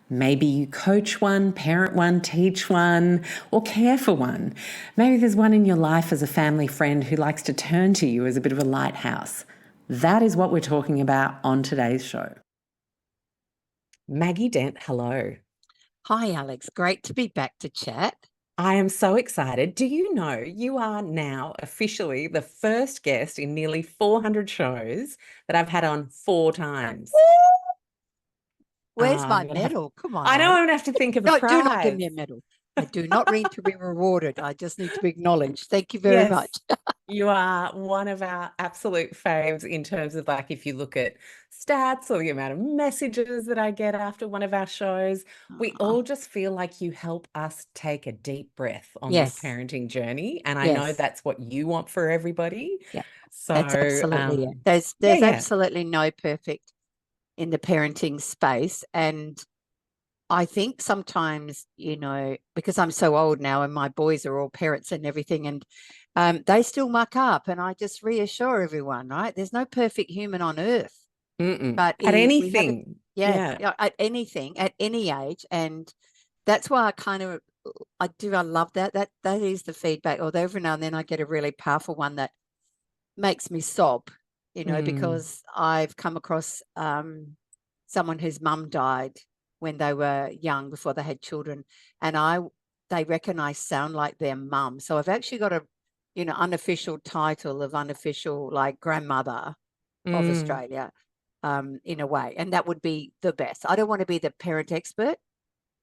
Maybe you coach one, parent one, teach one, or care for one. Maybe there's one in your life as a family friend who likes to turn to you as a bit of a lighthouse. That is what we're talking about on today's show. Maggie Dent, hello. Hi, Alex. Great to be back to chat. I am so excited. Do you know you are now officially the first guest in nearly 400 shows that I've had on 4 times? Where's I'm my gonna have, medal? Come on, I know Alex. I'm gonna have to think of a No, do not give me prize. a medal. I do not need to be rewarded. I just need to be acknowledged. Thank you very Yes, much. you are one of our absolute faves in terms of like if you look at stats or the amount of messages that I get after one of our shows, we Oh, all just feel like you help us take a deep breath on this yes, parenting journey. And I know yes. that's what you want for everybody. Yeah, that's So, absolutely it. yeah, There's yeah. absolutely no perfect in the parenting space. And I think sometimes, because I'm so old now and my boys are all parents and everything, and they still muck up. And I just reassure everyone, right? There's no perfect human on earth. Mm-mm. But At we have it, anything. yeah, Yeah. yeah, at anything, at any age. And that's why I love that. That is the feedback. Although every now and then I get a really powerful one that makes me sob, Mm. because I've come across someone whose mum died when they were young before they had children. And they reckon I sound like their mum. So I've actually got a, unofficial title of unofficial like grandmother of Mm. Australia, in a way. And that would be the best. I don't want to be the parent expert.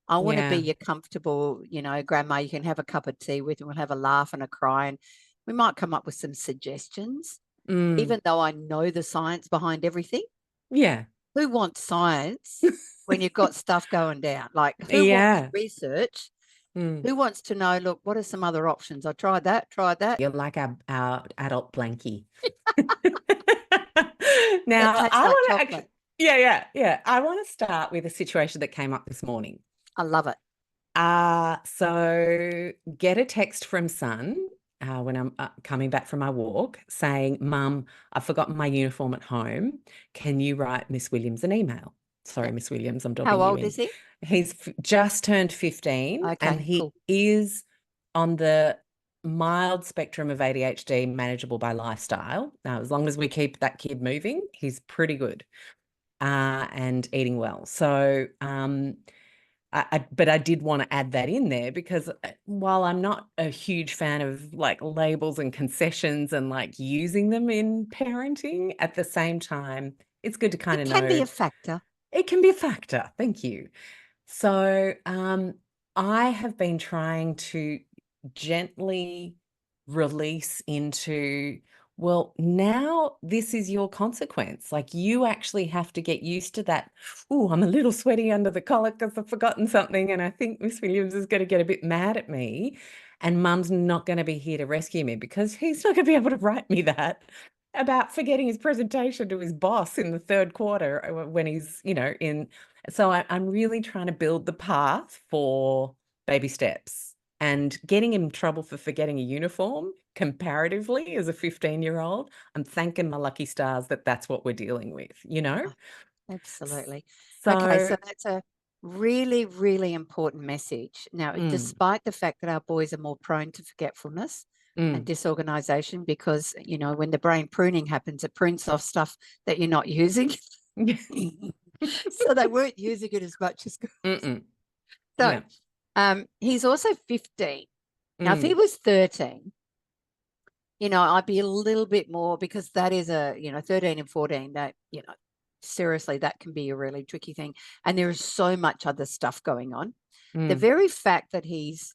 I want to be Yeah. your comfortable, grandma you can have a cup of tea with and we'll have a laugh and a cry. And we might come up with some suggestions, Mm. even though I know the science behind everything. Yeah. Who wants science when you've got stuff going down? Like, who wants Yeah. research? Mm. Who wants to know, look, what are some other options? I tried that, tried that. You're like our adult blankie. That Now, tastes I like want to actually, chocolate. yeah. I want to start with a situation that came up this morning. I love it. So get a text from son when I'm coming back from my walk saying, Mum, I've forgotten my uniform at home. Can you write Miss Williams an email? Sorry, Yep. Miss Williams, I'm How dobbing you old is in. he? He's just turned 15 and Okay, he cool. is on the mild spectrum of ADHD, manageable by lifestyle. Now, as long as we keep that kid moving, he's pretty good and eating well. So, but I did want to add that in there because while I'm not a huge fan of like labels and concessions and like using them in parenting, at the same time, it's good to kind It of can be know a factor. it can be a factor. Thank you. So, I have been trying to gently release into, well, now this is your consequence. Like you actually have to get used to that. Oh, I'm a little sweaty under the collar because I've forgotten something. And I think Miss Williams is going to get a bit mad at me. And mum's not going to be here to rescue me because he's not going to be able to write me that about forgetting his presentation to his boss in the third quarter when he's, in. So I'm really trying to build the path for baby steps and getting in trouble for forgetting a uniform comparatively as a 15-year-old. I'm thanking my lucky stars that that's what we're dealing with. Oh, absolutely. Okay, So, so that's a really, really important message. Now, mm, despite the fact that our boys are more prone to forgetfulness and mm. disorganization, because, when the brain pruning happens, it prunes off stuff that you're not using. So they weren't using it as much as. Mm-mm. So Yeah. he's also 15. Now, if he Mm, was 13, I'd be a little bit more, because that is 13 and 14, that, seriously, that can be a really tricky thing. And there is so much other stuff going on. The mm, very fact that he's,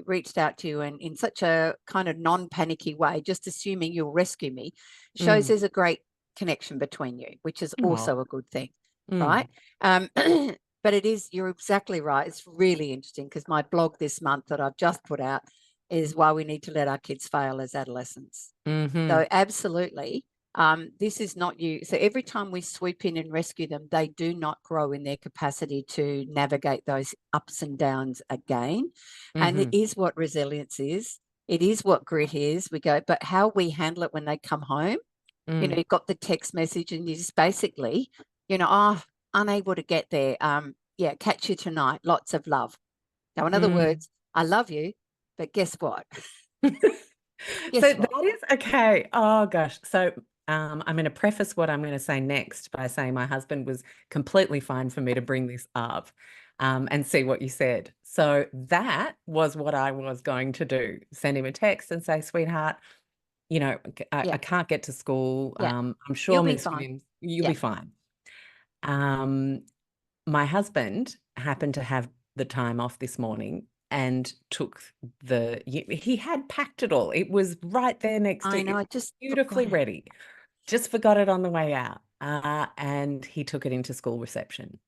reached out to you and in such a kind of non-panicky way, just assuming you'll rescue me, shows mm. there's a great connection between you, which is Oh, also a good thing, mm, right? But you're exactly right. It's really interesting because my blog this month that I've just put out is why we need to let our kids fail as adolescents. mm-hmm, So absolutely, this is not you. So every time we swoop in and rescue them, they do not grow in their capacity to navigate those ups and downs again. And it mm-hmm, is what resilience is. It is what grit is. We go, but how we handle it when they come home, mm, you've got the text message and you just basically, oh, unable to get there. catch you tonight. Lots of love. Now, in other Mm. words, I love you, but guess what? So Guess what? that is okay. Oh gosh. So I'm going to preface what I'm going to say next by saying my husband was completely fine for me to bring this up and see what you said. So that was what I was going to do. Send him a text and say, sweetheart, Yeah, I can't get to school. yeah. I'm You'll sure be Miss fine. Williams, you'll Yeah, be fine. Um, my husband happened to have the time off this morning and took he had packed it all. It was right there next to I know. it, I just beautifully forgot it. ready. Just forgot it on the way out. And he took it into school reception.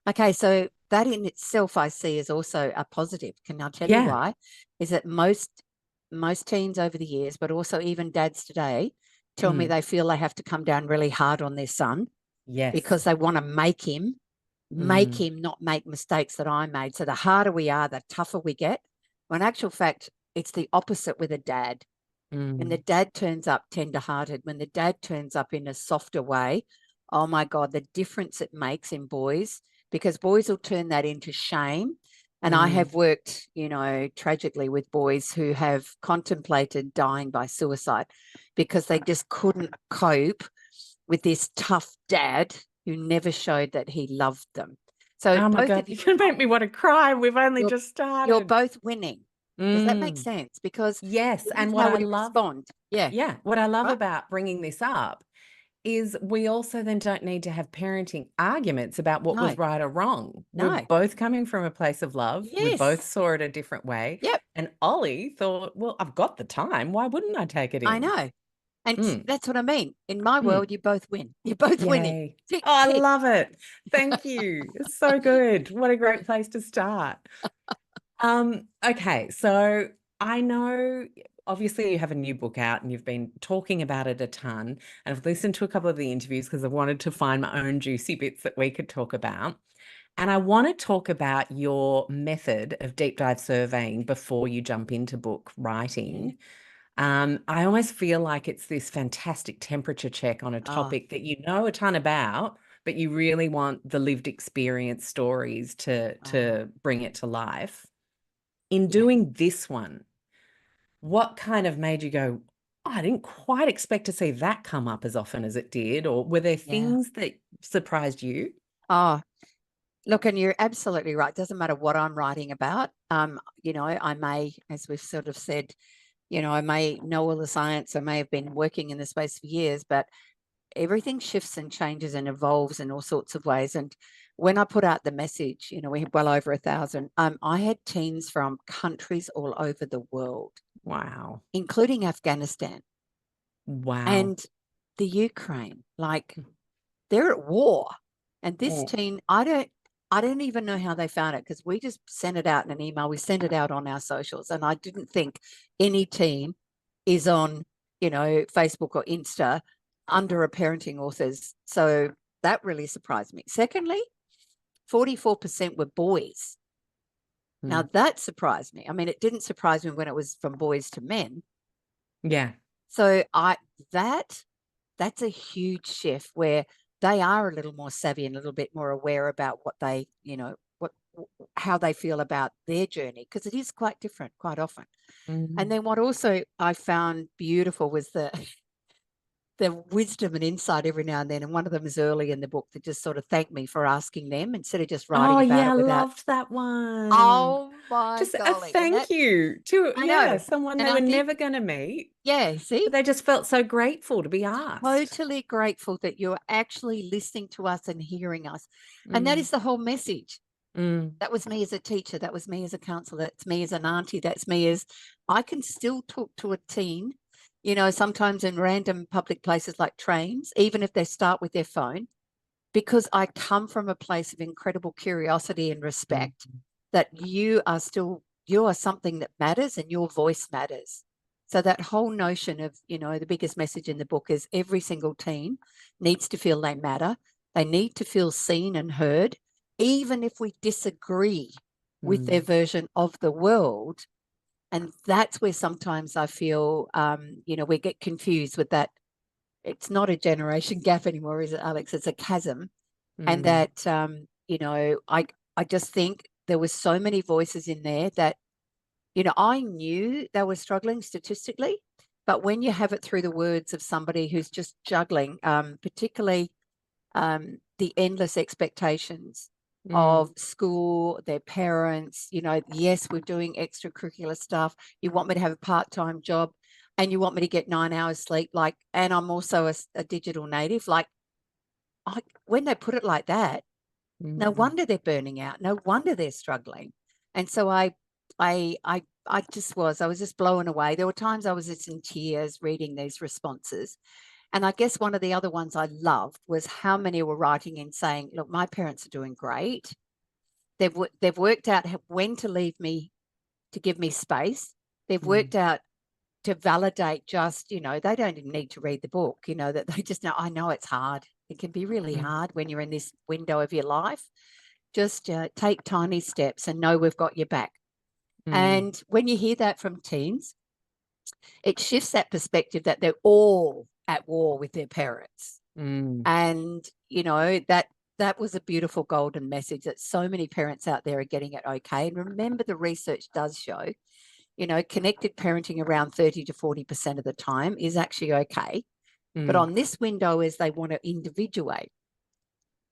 Okay, so that in itself I see is also a positive. Can I tell you Yeah. why? Is that most teens over the years, but also even dads today, tell me Mm. they feel they have to come down really hard on their son Yes. because they want to make Mm. him not make mistakes that I made. So the harder we are, the tougher we get. When in actual fact, it's the opposite with a dad. When the Mm. dad turns up tender-hearted, when the dad turns up in a softer way, oh my God, the difference it makes in boys, because boys will turn that into shame. And I Mm. have worked, tragically with boys who have contemplated dying by suicide because they just couldn't cope with this tough dad who never showed that he loved them. So Oh my both God, of you're you, gonna make me want to cry. We've only you're just you're started. both winning. Does that make Mm. sense? Because Yes. it is And what how I we love, respond. Yeah. yeah, what I love Right? about bringing this up is we also then don't need to have parenting arguments about what No, was right or wrong. We're no. both coming from a place of love. We both Yes. saw it a different way. Yep. And Ollie thought, well, I've got the time. Why wouldn't I take it I in? know. And Mm, that's what I mean. In my mm, world, you both win. You're both winning. yay. Tick, Oh, I tick. love it. Thank you. It's so good. What a great place to start. Okay, so I know obviously you have a new book out and you've been talking about it a ton. And I've listened to a couple of the interviews because I wanted to find my own juicy bits that we could talk about. And I want to talk about your method of deep dive surveying before you jump into book Yeah. writing. I almost feel like it's this fantastic temperature check on a Oh, topic that you know a ton about, but you really want the lived experience stories to oh, bring it to life. In yeah. doing this one, what kind of made you go, oh, I didn't quite expect to see that come up as often as it did? Or were there Yeah. things that surprised you? Oh, look, and you're absolutely right. Doesn't matter what I'm writing about. I may, as we've sort of said, I may know all the science, I may have been working in the space for years, but everything shifts and changes and evolves in all sorts of ways. And when I put out the message, we had well over 1,000. I had teens from countries all over the world, Wow. including Afghanistan Wow. and the Ukraine. Like they're at war. And this Mm. teen, I don't even know how they found it because we just sent it out in an email. We sent it out on our socials. And I didn't think any teen is on, Facebook or Insta under a parenting authors. So that really surprised me. Secondly, 44% were boys. Now Mm. that surprised me. I mean, it didn't surprise me when it was from boys to men. Yeah. So that's a huge shift where they are a little more savvy and a little bit more aware about what they, what how they feel about their journey because it is quite different quite often. And Mm. then what also I found beautiful was the wisdom and insight every now and then. And one of them is early in the book that just sort of thanked me for asking them instead of just Oh, writing about yeah, it I without, loved that one. oh my Just a golly. And thank that, you to, I yeah, know. someone And they I were think, never going to meet, yeah, see, but they just felt so grateful to be asked. totally grateful that you're actually listening to us and hearing us. And that Mm. is the whole message. Mm. That was me as a teacher. That was me as a counselor. That's me as an auntie. That's me as I can still talk to a teen, sometimes in random public places like trains, even if they start with their phone, because I come from a place of incredible curiosity and Mm. respect that you are something that matters and your voice matters. So that whole notion of, the biggest message in the book is every single teen needs to feel they matter. They need to feel seen and heard, even if we disagree with their Mm. version of the world. And that's where sometimes I feel, we get confused with that. It's not a generation gap anymore, is it, Alex? It's a chasm. And Mm. that I just think there were so many voices in there that, I knew they were struggling statistically, but when you have it through the words of somebody who's just juggling, particularly the endless expectations Mm, of school, their parents, yes, we're doing extracurricular stuff. You want me to have a part-time job and you want me to get 9 hours sleep, and I'm also a digital native. When they put it like that, no mm, wonder they're burning out. No wonder they're struggling. And so I was just blown away. There were times I was just in tears reading these responses. And I guess one of the other ones I loved was how many were writing in saying, look, my parents are doing great. They've worked out when to leave me to give me space. They've mm, worked out to validate just, they don't even need to read the book, that they just know, I know it's hard. It can be really mm, hard when you're in this window of your life. Just take tiny steps and know we've got your back. mm, And when you hear that from teens, it shifts that perspective that they're all at war with their parents. mm. And, that was a beautiful golden message that so many parents out there are getting it okay. And remember, the research does show, connected parenting around 30 to 40% of the time is actually okay. But Mm, on this window, as they want to individuate,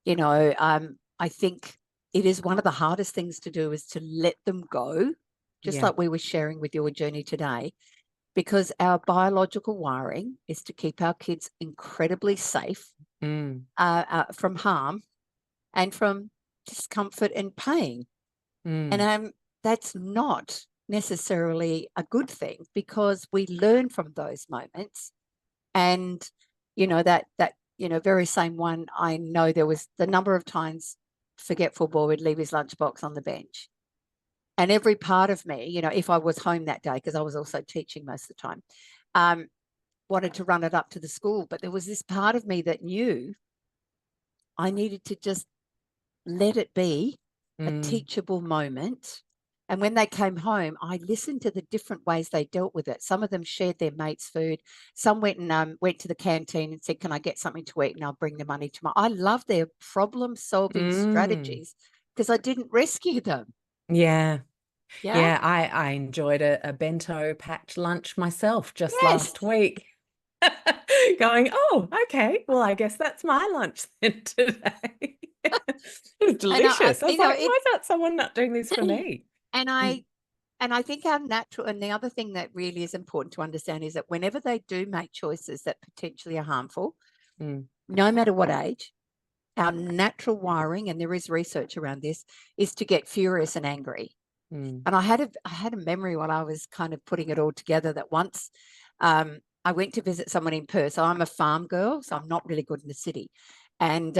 I think it is one of the hardest things to do is to let them go, just yeah. like we were sharing with your journey today, because our biological wiring is to keep our kids incredibly safe Mm, from harm and from discomfort and pain. And mm, that's not necessarily a good thing because we learn from those moments. And, very same one, I know there was the number of times forgetful boy would leave his lunchbox on the bench. And every part of me, if I was home that day, because I was also teaching most of the time, um, wanted to run it up to the school. But there was this part of me that knew I needed to just let it be a mm, teachable moment. And when they came home, I listened to the different ways they dealt with it. Some of them shared their mates' food. Some went to the canteen and said, "Can I get something to eat?" And I'll bring the money to my. I love their problem-solving mm. strategies because I didn't rescue them. Yeah. Yeah. Yeah, I enjoyed a bento packed lunch myself just Yes. last week. Going, oh, okay. Well, I guess that's my lunch then today. It was And delicious. I was like, it, why is that someone not doing this for me? and Mm, I think our natural, and the other thing that really is important to understand is that whenever they do make choices that potentially are harmful, mm, no matter what age, our natural wiring, and there is research around this, is to get furious and angry. mm, And I had a memory while I was kind of putting it all together that once I went to visit someone in Perth. So I'm a farm girl, so I'm not really good in the city. And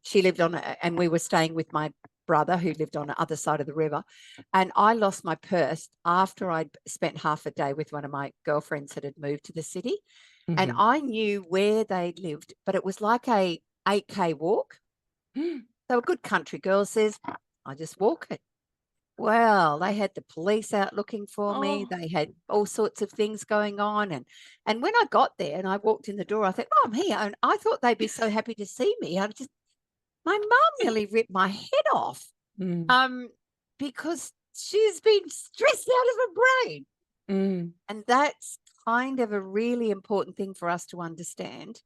she lived and we were staying with my brother who lived on the other side of the river. And I lost my purse after I'd spent half a day with one of my girlfriends that had moved to the city. And mhm. I knew where they lived, but it was like a 8K walk. They were good country girls, says, I just walk it. Well, they had the police out looking for me. Oh, They had all sorts of things going on. And when I got there and I walked in the door, I thought, oh, I'm here. And I thought they'd be so happy to see me. My mum nearly ripped my head off mm, um, because she's been stressed out of her brain. mm, And that's kind of a really important thing for us to understand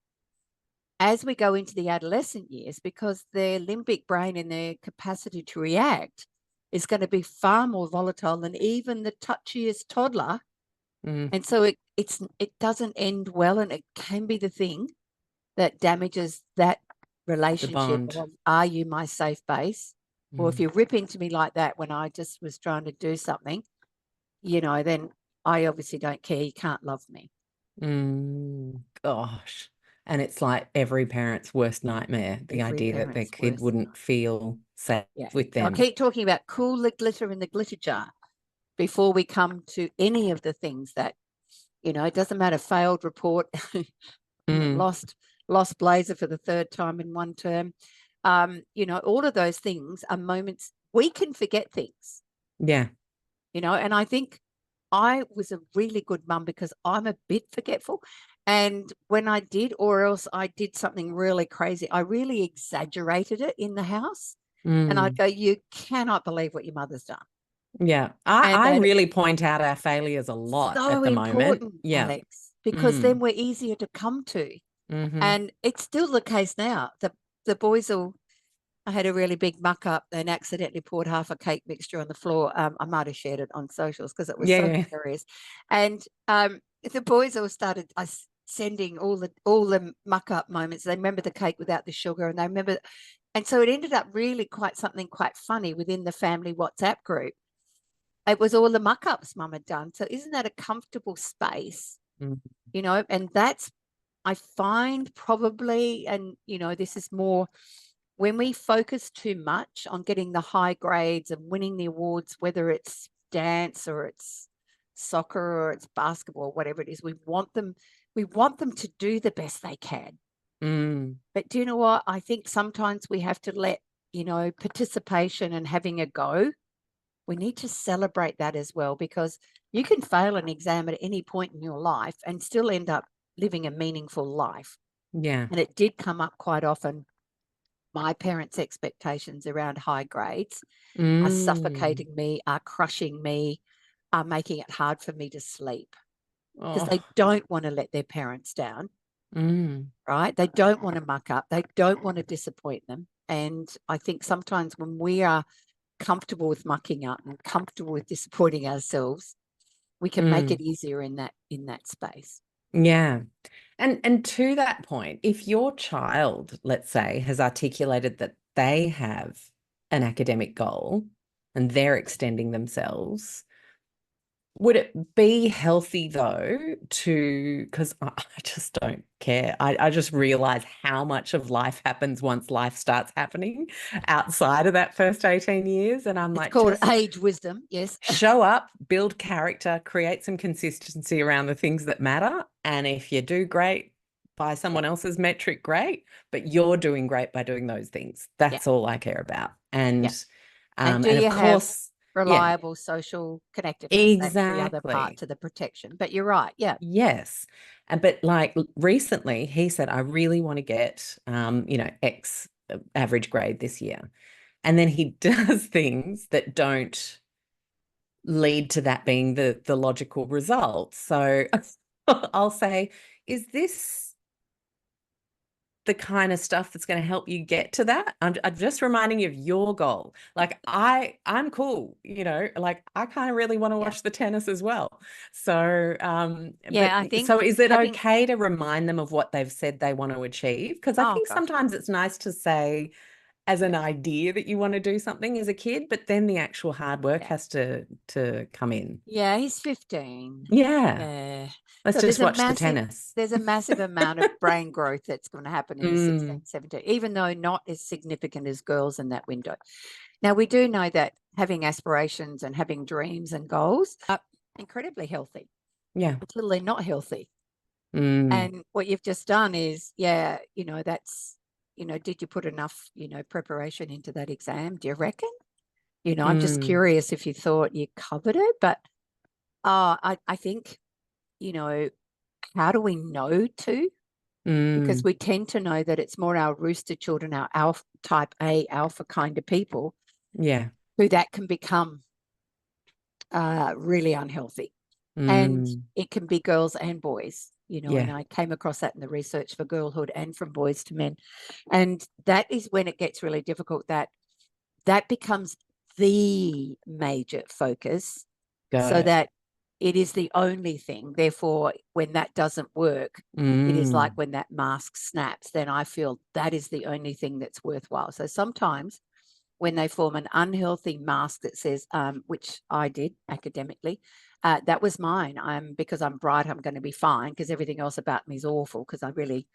as we go into the adolescent years, because their limbic brain and their capacity to react is going to be far more volatile than even the touchiest toddler. mm. And so it doesn't end well, and it can be the thing that damages that The relationship bond. of, are you my safe base? Or if Mm, you rip into me like that when I just was trying to do something, then I obviously don't care. You can't love me. gosh. And it's like every parent's worst nightmare, the Every idea that their parent's kid worst. wouldn't feel safe Yeah. with I them. keep talking about cool the glitter in the glitter jar before we come to any of the things that, it doesn't matter, failed report, Mm, lost blazer for the third time in one term. All of those things are moments we can forget things, yeah. and I think I was a really good mum because I'm a bit forgetful. And when I did, or else I did something really crazy, I really exaggerated it in the house. And I'd Mm. go, you cannot believe what your mother's done. Yeah. And I that really point out our failures a lot so at the moment. important, Yeah. Alex, because then Mm. we're easier to come to. Mm-hmm. And it's still the case now. The boys will, I had a really big muck up and accidentally poured half a cake mixture on the floor. I might have shared it on socials because it was Yeah, so yeah. hilarious. And the boys all started sending all the muck up moments. They remember the cake without the sugar, and they remember, and so it ended up really quite something quite funny within the family WhatsApp group. It was all the muck ups mum had done. So isn't that a comfortable space? Mm. And that's, I find probably, and this is more when we focus too much on getting the high grades and winning the awards, whether it's dance or it's soccer or it's basketball, whatever it is, we want them to do the best they can. Mm. But do you know what? I think sometimes we have to let, participation and having a go, we need to celebrate that as well, because you can fail an exam at any point in your life and still end up living a meaningful life. Yeah. And it did come up quite often. My parents' expectations around high grades are Mm. suffocating me, are crushing me, are making it hard for me to sleep because they Oh. don't want to let their parents down, Mm. right? They don't want to muck up. They don't want to disappoint them. And I think sometimes when we are comfortable with mucking up and comfortable with disappointing ourselves, we can make it Mm. easier in that space. Yeah. And to that point, if your child, let's say, has articulated that they have an academic goal and they're extending themselves, would it be healthy though because I just don't care. I just realize how much of life happens once life starts happening outside of that first 18 years. And I'm It's like, called just age wisdom. Yes. show up, build character, create some consistency around the things that matter. And if you do great by Yeah. someone else's metric, great, but you're doing great by doing those things. Yeah. That's all I care about. Yeah. And do And you of have course, yeah, reliable social connectedness? That's the other part exactly. to the protection. But you're right. Yeah. Yes. And but like recently he said, I really want to get X average grade this year. And then he does things that don't lead to that being the logical result. So I'll say, is this the kind of stuff that's going to help you get to that? I'm just reminding you of your goal. Like I'm cool, like I kind of really want to Yeah. watch the tennis as well. So Yeah. I so think is it having, okay to remind them of what they've said they want to achieve? Because I oh think gosh. sometimes it's nice to say as an Yeah. idea that you want to do something as a kid, but then the actual hard work Yeah. has to come in. Yeah. He's 15. Yeah. Yeah. Let's So just watch the tennis. there's a massive amount of brain growth that's going to happen in the 16, Mm, 17, even though not as significant as girls in that window. Now, we do know that having aspirations and having dreams and goals are incredibly healthy yeah. until they're not healthy. Mm, And what you've just done is, yeah, that's, did you put enough, preparation into that exam? Do you reckon? I'm just mm, curious if you thought you covered it, but I think, you know, how do we know to? Because mm, we tend to know that it's more our rooster children, our alpha type A alpha kind of people yeah. who that can become really unhealthy. And Mm, it can be girls and boys, and yeah. I came across that in the research for girlhood and from boys to men. And that is when it gets really difficult, that becomes the major focus, Got so it. that it is the only thing. Therefore, when that doesn't work, it is like Mm, when that mask snaps, then I feel that is the only thing that's worthwhile. So sometimes when they form an unhealthy mask that says, which I did academically, that was mine. Because I'm bright, I'm going to be fine, because everything else about me is awful, because I really,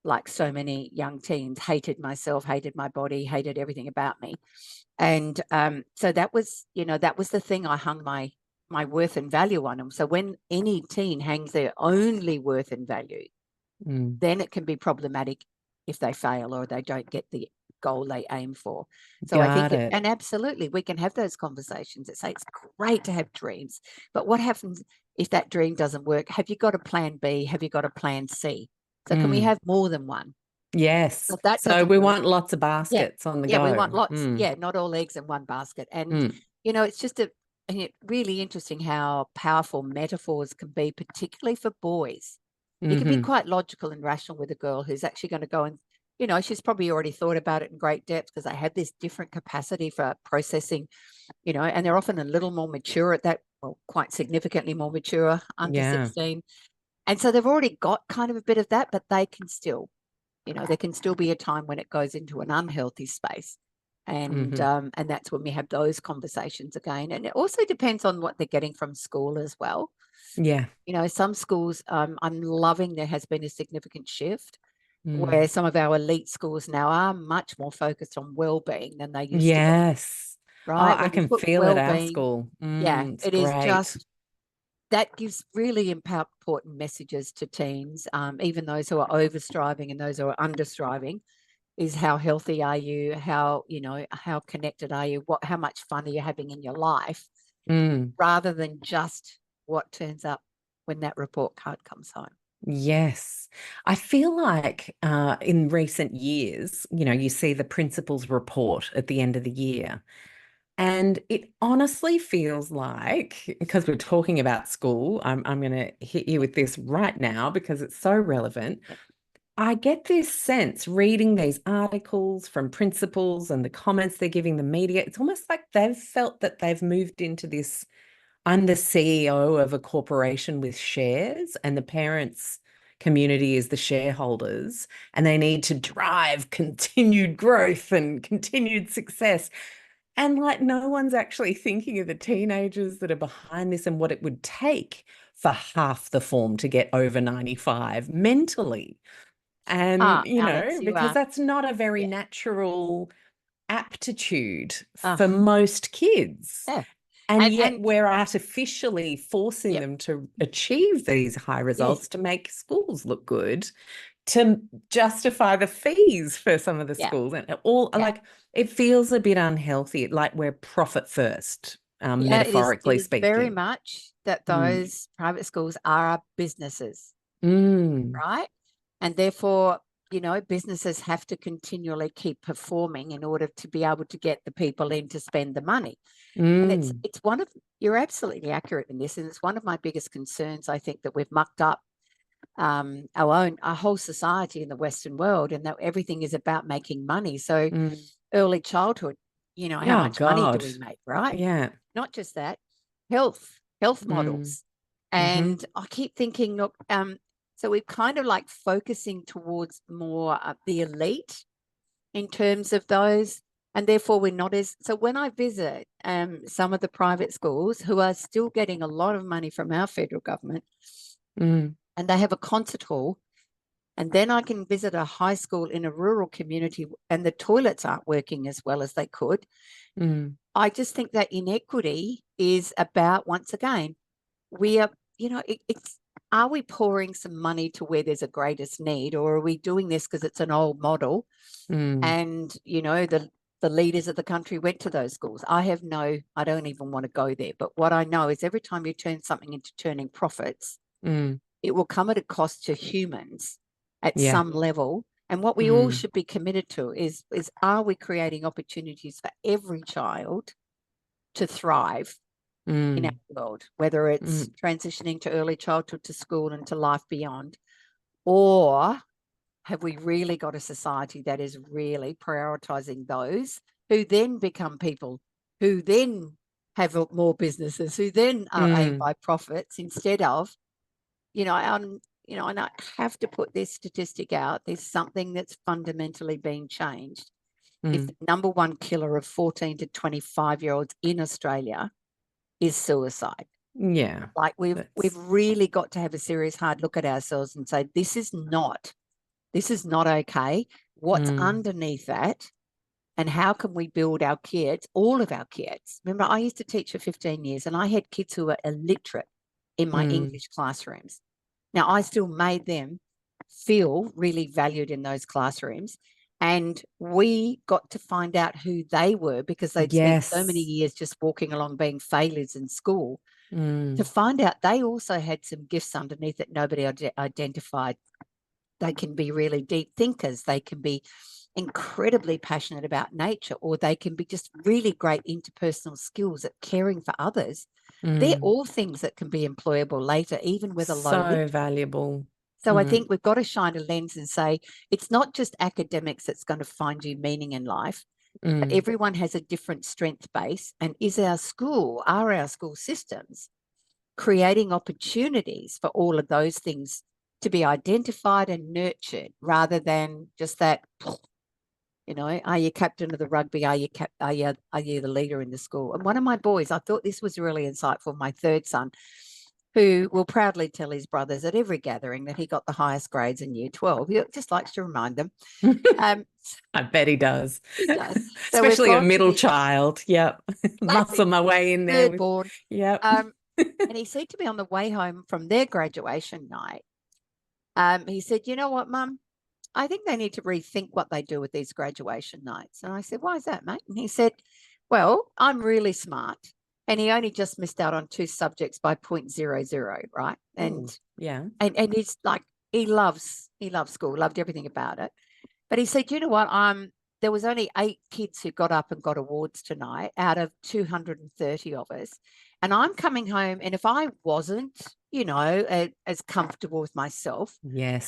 like so many young teens, hated myself, hated my body, hated everything about me. And so that was the thing I hung my worth and value on them. So when any teen hangs their only worth and value, mm, then it can be problematic if they fail or they don't get the goal they aim for. So I think got it. and absolutely, we can have those conversations that say it's great to have dreams, but what happens if that dream doesn't work? Have you got a plan B? Have you got a plan C? So can we Mm, have more than one? Yes. So that So doesn't we work. want lots of Yeah. baskets on the Yeah, we go. want lots. Mm, Yeah, not all eggs in one basket. And, mm, it's just really interesting how powerful metaphors can be, particularly for boys. You can be hmm. quite logical and rational with a girl who's actually going to go and, she's probably already thought about it in great depth because they have this different capacity for processing, and they're often a little more mature at that, well, quite significantly more mature under Yeah. 16. And so they've already got kind of a bit of that, but they can still, there can still be a time when it goes into an unhealthy space. Hmm. And that's when we have those conversations again. And it also depends on what they're getting from school as well. Yeah. Some schools, I'm loving there has been a significant shift where Mm. some of our elite schools now are much more focused on well-being than they used to be, Yes. Oh, right? I When you can put feel it at our well-being, school. yeah, It's it is great. just that gives really important messages to teens, even those who are over striving and those who are under striving, is how healthy are you? How connected are you? How much fun are you having in your life, Mm. rather than just what turns up when that report card comes home. Yes. I feel like in recent years, you see the principal's report at the end of the year. And it honestly feels like, because we're talking about school, I'm going to hit you with this right now because it's so relevant. Yep. I get this sense reading these articles from principals and the comments they're giving the media. It's almost like they've felt that they've moved into this. I'm the CEO of a corporation with shares, and the parents' community is the shareholders, and they need to drive continued growth and continued success. And like, no one's actually thinking of the teenagers that are behind this and what it would take for half the form to get over 95 mentally. And, Alex, you because are, that's not a very yeah, natural aptitude uh, for most kids. yeah, And yet and we're artificially forcing yep, them to achieve these high yes, results to make schools look good, to justify the fees for some of the yeah, schools. And all yeah, like it feels a bit unhealthy, like we're profit first, yeah. It is. It metaphorically is very speaking. much that Mm, those private schools are businesses, mm, right? And therefore, businesses have to continually keep performing in order to be able to get the people in to spend the money. And it's mm, it's one of you're absolutely accurate in this, and it's one of my biggest concerns. I think that we've mucked up our whole society in the Western world, and that everything is about making money. So mm. early childhood, how Oh much money do God. we make, right? Yeah. Not just that, health Mm, models. mm-hmm, And I keep thinking, look, so we're kind of like focusing towards more the elite in terms of those. And therefore, we're not as. So when I visit some of the private schools who are still getting a lot of money from our federal government, mm, and they have a concert hall, and then I can visit a high school in a rural community and the toilets aren't working as well as they could. mm, I just think that inequity is about, once again, we are, it's, are we pouring some money to where there's a greatest need, or are we doing this because it's an old model? mm, And, the leaders of the country went to those schools. I don't even want to go there. But what I know is every time you turn something into turning profits, mm. it will come at a cost to humans at Yeah. some level. And what we all Mm, should be committed to is are we creating opportunities for every child to thrive in our mm, world, whether it's mm, transitioning to early childhood, to school, and to life beyond? Or have we really got a society that is really prioritizing those who then become people, who then have more businesses, who then are aimed mm, by profits instead of, and I have to put this statistic out. There's something that's fundamentally been changed. If mm. the number one killer of 14 to 25-year-olds in Australia is suicide. Yeah. Like we've That's really got to have a serious hard look at ourselves and say, this is not okay. What's mm, underneath that? And how can we build our kids, all of our kids? Remember, I used to teach for 15 years and I had kids who were illiterate in my mm, English classrooms. Now, I still made them feel really valued in those classrooms. And we got to find out who they were because they'd spent so many yes. years just walking along being failures in school, to Mm, find out they also had some gifts underneath that nobody identified. They can be really deep thinkers. They can be incredibly passionate about nature, or they can be just really great interpersonal skills at caring for others. They're Mm. all things that can be employable later, even with a low So literacy. valuable. So I Mm. think we've got to shine a lens and say it's not just academics that's going to find you meaning in life, but Mm. everyone has a different strength base. And are our school systems creating opportunities for all of those things to be identified and nurtured rather than just that, are you captain of the rugby? Are you the leader in the school? And one of my boys, I thought this was really insightful, my third son, who will proudly tell his brothers at every gathering that he got the highest grades in year 12. He just likes to remind them. Um, I bet he does. he does. So we've Especially a gone to middle this child. Yep. classic Muscle my way in there third with, born. yep. And he said to me on the way home from their graduation night, he said, you know what, Mum? I think they need to rethink what they do with these graduation nights. And I said, why is that, mate? And he said, well, I'm really smart. And he only just missed out on 2 subjects by 0.00, right? Oh, yeah. And he's like, he loves school, loved everything about it. But he said, you know what? There was only 8 kids who got up and got awards tonight out of 230 of us. And I'm coming home, and if I wasn't, as comfortable with myself,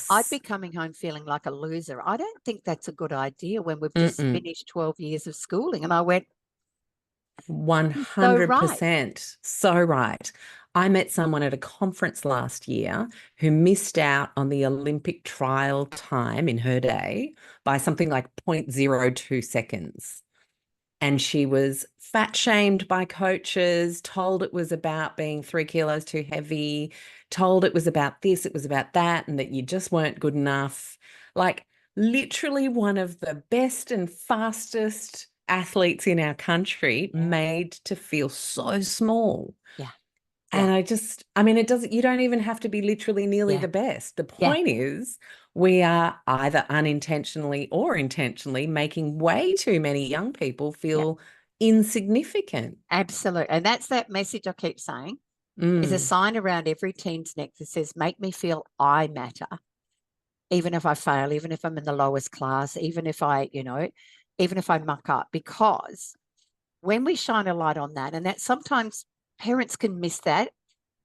I'd be Yes. coming home feeling like a loser. I don't think that's a good idea when we've just Mm-mm. finished 12 years of schooling. And I went, so right. 100%. So right. I met someone at a conference last year who missed out on the Olympic trial time in her day by something like 0.02 seconds. And she was fat shamed by coaches, told it was about being 3 kilos too heavy, told it was about this, it was about that, and that you just weren't good enough. Like literally one of the best and fastest athletes in our country, Yeah. made to feel so small. Yeah. Yeah. And I mean, it doesn't, you don't even have to be literally nearly Yeah. the best. The Yeah. point is, we are either unintentionally or intentionally making way too many young people Yeah. feel insignificant. Absolutely. And that's that message I keep saying is a Mm, sign around every teen's neck that says, make me feel I matter, even if I fail, even if I'm in the lowest class, even if I muck up, because when we shine a light on that, and that sometimes parents can miss that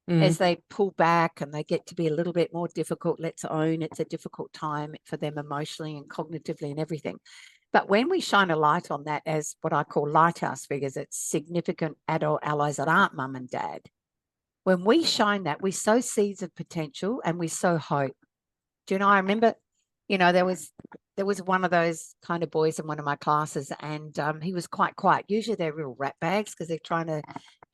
mm, as they pull back and they get to be a little bit more difficult. Let's own it's a difficult time for them emotionally and cognitively and everything. But when we shine a light on that as what I call lighthouse figures, it's significant adult allies that aren't mum and dad. When we shine that, we sow seeds of potential and we sow hope. Do you know, I remember, there was one of those kind of boys in one of my classes, and he was quite quiet. Usually they're real rat bags because they're trying to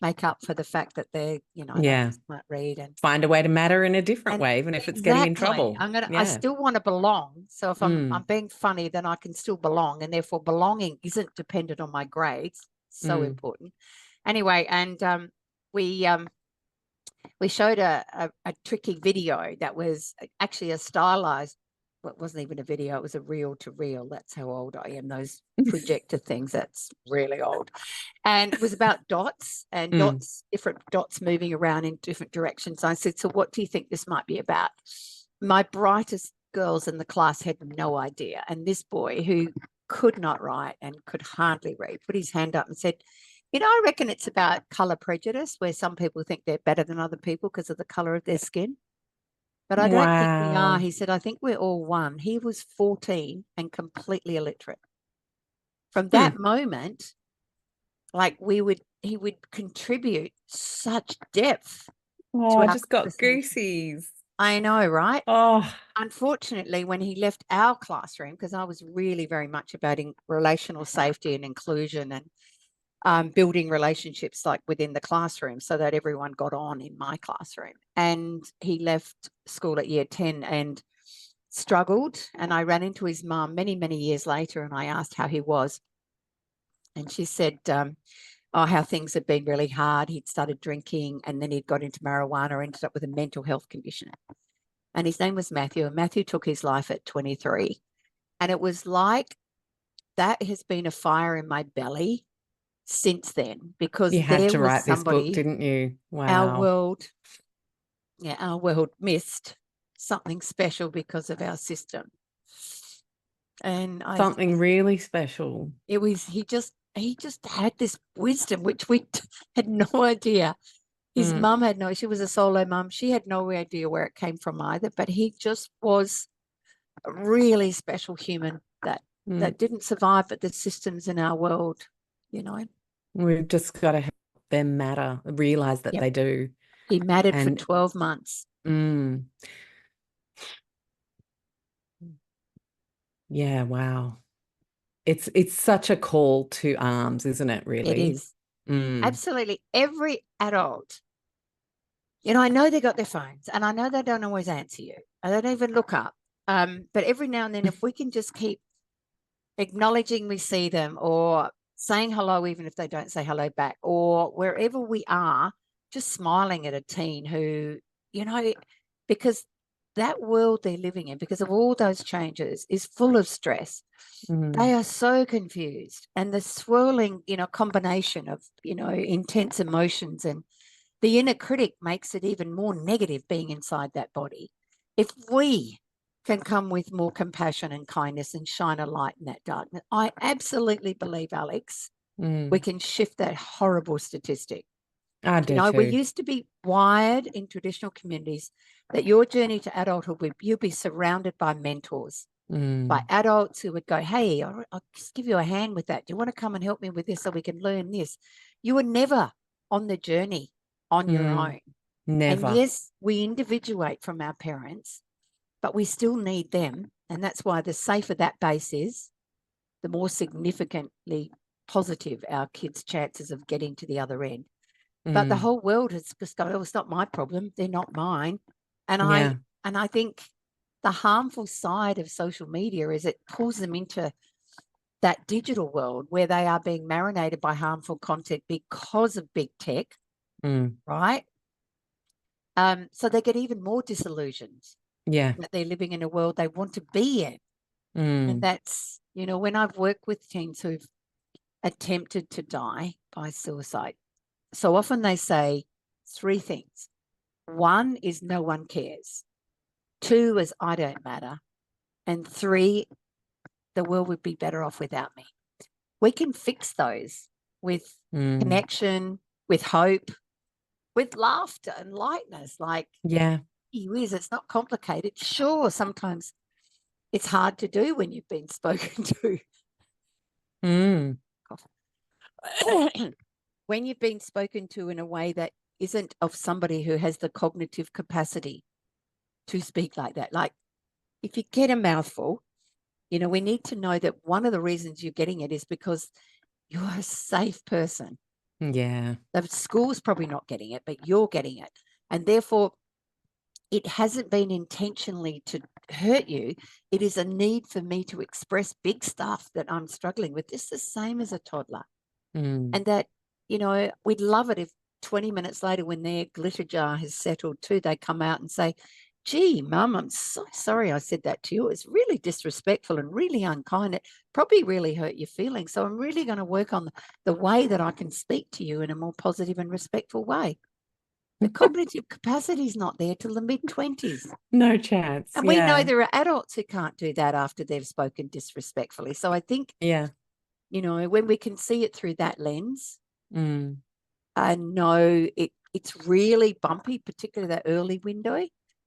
make up for the fact that they yeah. might read Find a way to matter in a different and way, even if it's getting in exactly. trouble. I Yeah. still want to belong. So if I'm Mm, being funny, then I can still belong, and therefore belonging isn't dependent on my grades. So mm. important. Anyway, and we um we showed a tricky video that was actually a stylized, well, it wasn't even a video, it was a reel to reel. That's how old I am. Those projector things, that's really old. And it was about dots and Mm. different dots moving around in different directions. I said, so what do you think this might be about? My brightest girls in the class had no idea. And this boy, who could not write and could hardly read, put his hand up and said, I reckon it's about color prejudice, where some people think they're better than other people because of the color of their skin. But I don't think we are. Wow. He said, I think we're all one. He was 14 and completely illiterate. From Hmm. that moment, like he would contribute such depth Oh, to I our just got conversation. goosies. I know, right? Oh, Unfortunately, when he left our classroom, because I was really very much about relational safety and inclusion and building relationships like within the classroom so that everyone got on in my classroom. And he left school at year 10 and struggled. And I ran into his mum many, many years later and I asked how he was. And she said, how things had been really hard. He'd started drinking and then he'd got into marijuana, ended up with a mental health condition. And his name was Matthew. And Matthew took his life at 23. And it was like that has been a fire in my belly since then, because you had there to was write this book, somebody didn't you? our Wow. world, our world missed something special because of our system. And Something really special. he just had this wisdom, which we had no idea. His mum had no, she was a solo mum. She had no idea where it came from either, but he just was a really special human that didn't survive, but the systems in our world, you know. We've just got to help them matter, realize that they do. He mattered for 12 months. Yeah, wow. It's such a call to arms, isn't it, really? It is. Absolutely. Every adult, I know they got their phones and I know they don't always answer you. I don't even look up. But every now and then, if we can just keep acknowledging we see them or saying hello, even if they don't say hello back, or wherever we are, just smiling at a teen who, because that world they're living in, because of all those changes, is full of stress. They are so confused, and the swirling, combination of, intense emotions, and the inner critic makes it even more negative being inside that body. If we can come with more compassion and kindness and shine a light in that darkness, I absolutely believe, Alex, we can shift that horrible statistic. I do too. We used to be wired in traditional communities that your journey to adulthood, you'll be surrounded by mentors, by adults who would go, hey, I'll just give you a hand with that. Do you want to come and help me with this so we can learn this? You were never on the journey on your own. Never. And yes, we individuate from our parents, but we still need them. And that's why the safer that base is, the more significantly positive our kids' chances of getting to the other end. But the whole world has just gone, oh, it's not my problem. They're not mine. And I think the harmful side of social media is it pulls them into that digital world where they are being marinated by harmful content because of big tech, right? So they get even more disillusioned. That they're living in a world they want to be in. And that's, when I've worked with teens who've attempted to die by suicide, so often they say three things. One is no one cares. Two is I don't matter. And three, the world would be better off without me. We can fix those with connection, with hope, with laughter and lightness. Like, it's not complicated. Sure, sometimes it's hard to do when you've been spoken to. When you've been spoken to in a way that isn't of somebody who has the cognitive capacity to speak like that. Like, if you get a mouthful, we need to know that one of the reasons you're getting it is because you're a safe person. Yeah. The school's probably not getting it, but you're getting it. And therefore, it hasn't been intentionally to hurt you. It is a need for me to express big stuff that I'm struggling with. It's the same as a toddler. And that, we'd love it if 20 minutes later, when their glitter jar has settled too, they come out and say, gee, Mum, I'm so sorry I said that to you. It's really disrespectful and really unkind. It probably really hurt your feelings. So I'm really going to work on the way that I can speak to you in a more positive and respectful way. The cognitive capacity is not there till the mid-20s. No chance. And we know there are adults who can't do that after they've spoken disrespectfully. So I think, when we can see it through that lens, I know it's really bumpy, particularly that early window,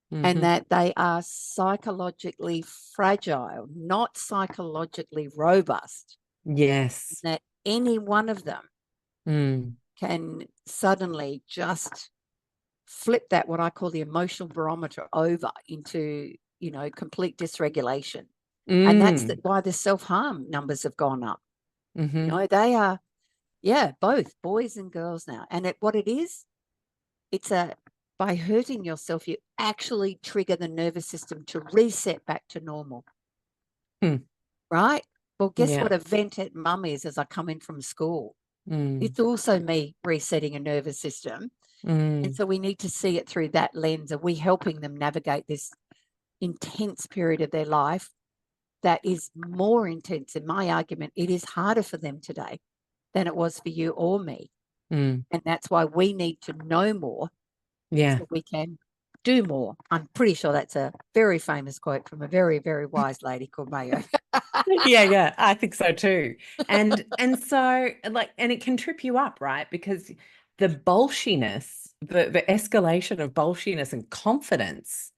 and that they are psychologically fragile, not psychologically robust. Yes. That any one of them can suddenly just flip that, what I call the emotional barometer, over into, complete dysregulation. And that's why the self-harm numbers have gone up. They are, both boys and girls now. And what it is, by hurting yourself, you actually trigger the nervous system to reset back to normal. Right? Well, guess what a vent at mum is as I come in from school? It's also me resetting a nervous system. And so we need to see it through that lens. Are we helping them navigate this intense period of their life that is more intense? In my argument, it is harder for them today than it was for you or me. And that's why we need to know more so we can do more. I'm pretty sure that's a very famous quote from a very, very wise lady called Mayo. Yeah, I think so too. And so like, and it can trip you up, right? Because the bolshiness, the escalation of bolshiness and confidence,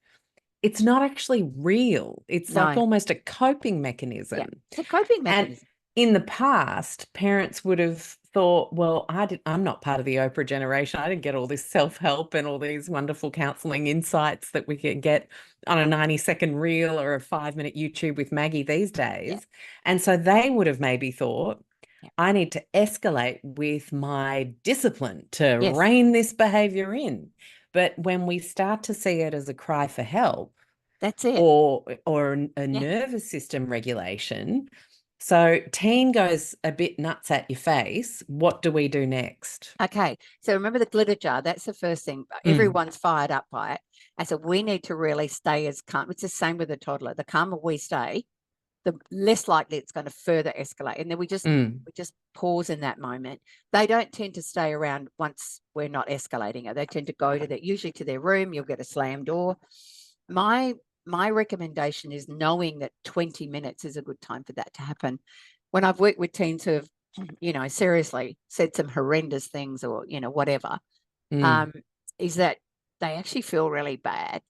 it's not actually real. It's like No. almost a coping Yeah. mechanism. It's a coping And mechanism. in the past, parents would have thought, well, I'm not part of the Oprah generation. I didn't get all this self-help and all these wonderful counseling insights that we can get on a 90-second reel or a 5-minute YouTube with Maggie these Yeah. days. And so they would have maybe thought, Yeah. I need to escalate with my discipline to Yes. rein this behavior in. But when we start to see it as a cry for help, That's it. or a Yeah. nervous system regulation. So teen goes a bit nuts at your face. What do we do next? Okay. So remember the glitter jar. That's the first thing. Mm, Everyone's fired up by it. And so we need to really stay as calm. It's the same with a toddler. The calmer we stay, the less likely it's going to further escalate. And then mm, we just pause in that moment. They don't tend to stay around once we're not escalating it. They tend to go to that, usually to their room. You'll get a slam door. My my recommendation is knowing that 20 minutes is a good time for that to happen. When I've worked with teens who have, seriously said some horrendous things or, whatever, mm. um, is that they actually feel really bad.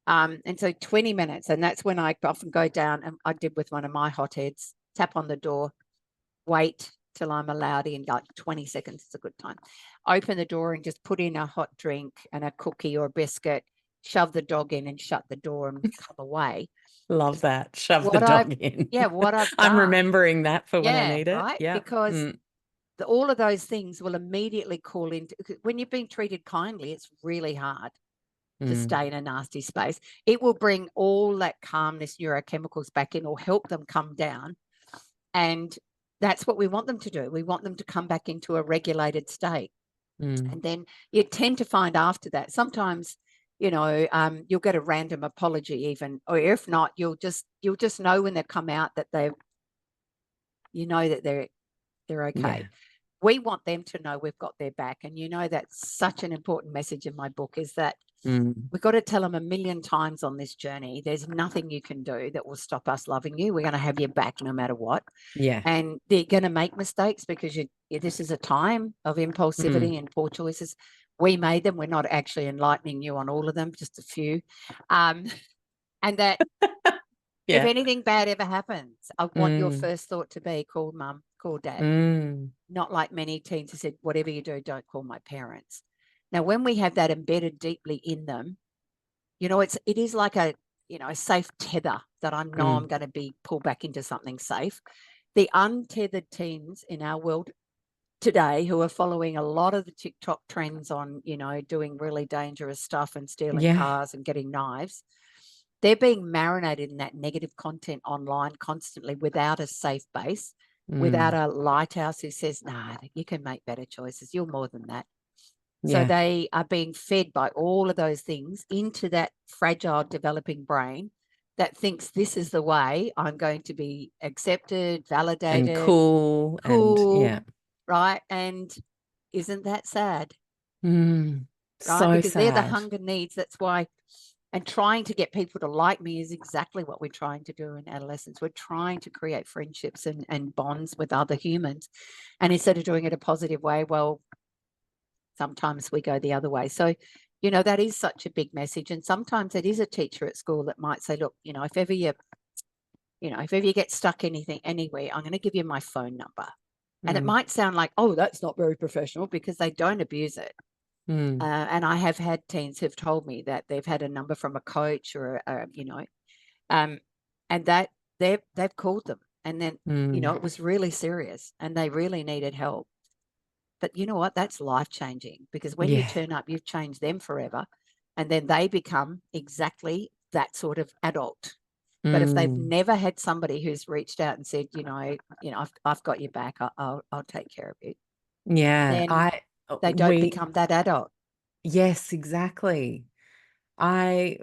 And so 20 minutes, and that's when I often go down, and I did with one of my hotheads, tap on the door, wait till I'm allowed in, like 20 seconds is a good time. Open the door and just put in a hot drink and a cookie or a biscuit, shove the dog in and shut the door and come away. Love that. Shove the What I've, dog in. yeah, what I've I'm done, remembering that for when I yeah, need it. right? Yeah. Because Mm, all of those things will immediately call into, when you've been treated kindly, it's really hard to mm, stay in a nasty space. It will bring all that calmness neurochemicals back in or help them come down. And that's what we want them to do. We want them to come back into a regulated state. mm, And then you tend to find after that, sometimes, you'll get a random apology even, or if not, you'll just know when they've come out that that they're okay. yeah. We want them to know we've got their back. And that's such an important message in my book, is that Mm, we've got to tell them a million times on this journey, there's nothing you can do that will stop us loving you. We're going to have your back no matter what. yeah. And they're going to make mistakes because this is a time of Mm, impulsivity and poor choices. We made them. We're not actually enlightening you on all of them, just a few. Um, and that if yeah. anything bad ever happens, I want your Mm, first thought to be, call mum, call dad. mm, Not like many teens who said, whatever you do, don't call my parents. Now, when we have that embedded deeply in them, it is like a safe tether that I know I'm mm. going to be pulled back into something safe. The untethered teens in our world today, who are following a lot of the TikTok trends on, doing really dangerous stuff and stealing Yeah. cars and getting knives, they're being marinated in that negative content online constantly without a safe base, without Mm, a lighthouse who says, nah, you can make better choices. You're more than that. So yeah. they are being fed by all of those things into that fragile developing brain that thinks this is the way I'm going to be accepted, And validated, cool and cool, yeah. right? And isn't that sad, Mm, right? so Because they're the sad. hunger needs. That's why, and trying to get people to like me is exactly what we're trying to do in adolescence. We're trying to create friendships and bonds with other humans. And instead of doing it a positive way, well, sometimes we go the other way. So, that is such a big message. And sometimes it is a teacher at school that might say, look, if ever you get stuck anywhere, I'm going to give you my phone number. And it Mm, might sound like, oh, that's not very professional, because they don't abuse it. mm, And I have had teens who've told me that they've had a number from a coach or, um, and that they've called them, and then, mm. it was really serious and they really needed help. But you know what? That's life changing, because when you Yeah. turn up, you've changed them forever. And then they become exactly that sort of adult. But if they've Mm. never had somebody who's reached out and said, I've got your back, I'll take care of you, Yeah. then they don't become that adult. Yes, exactly. I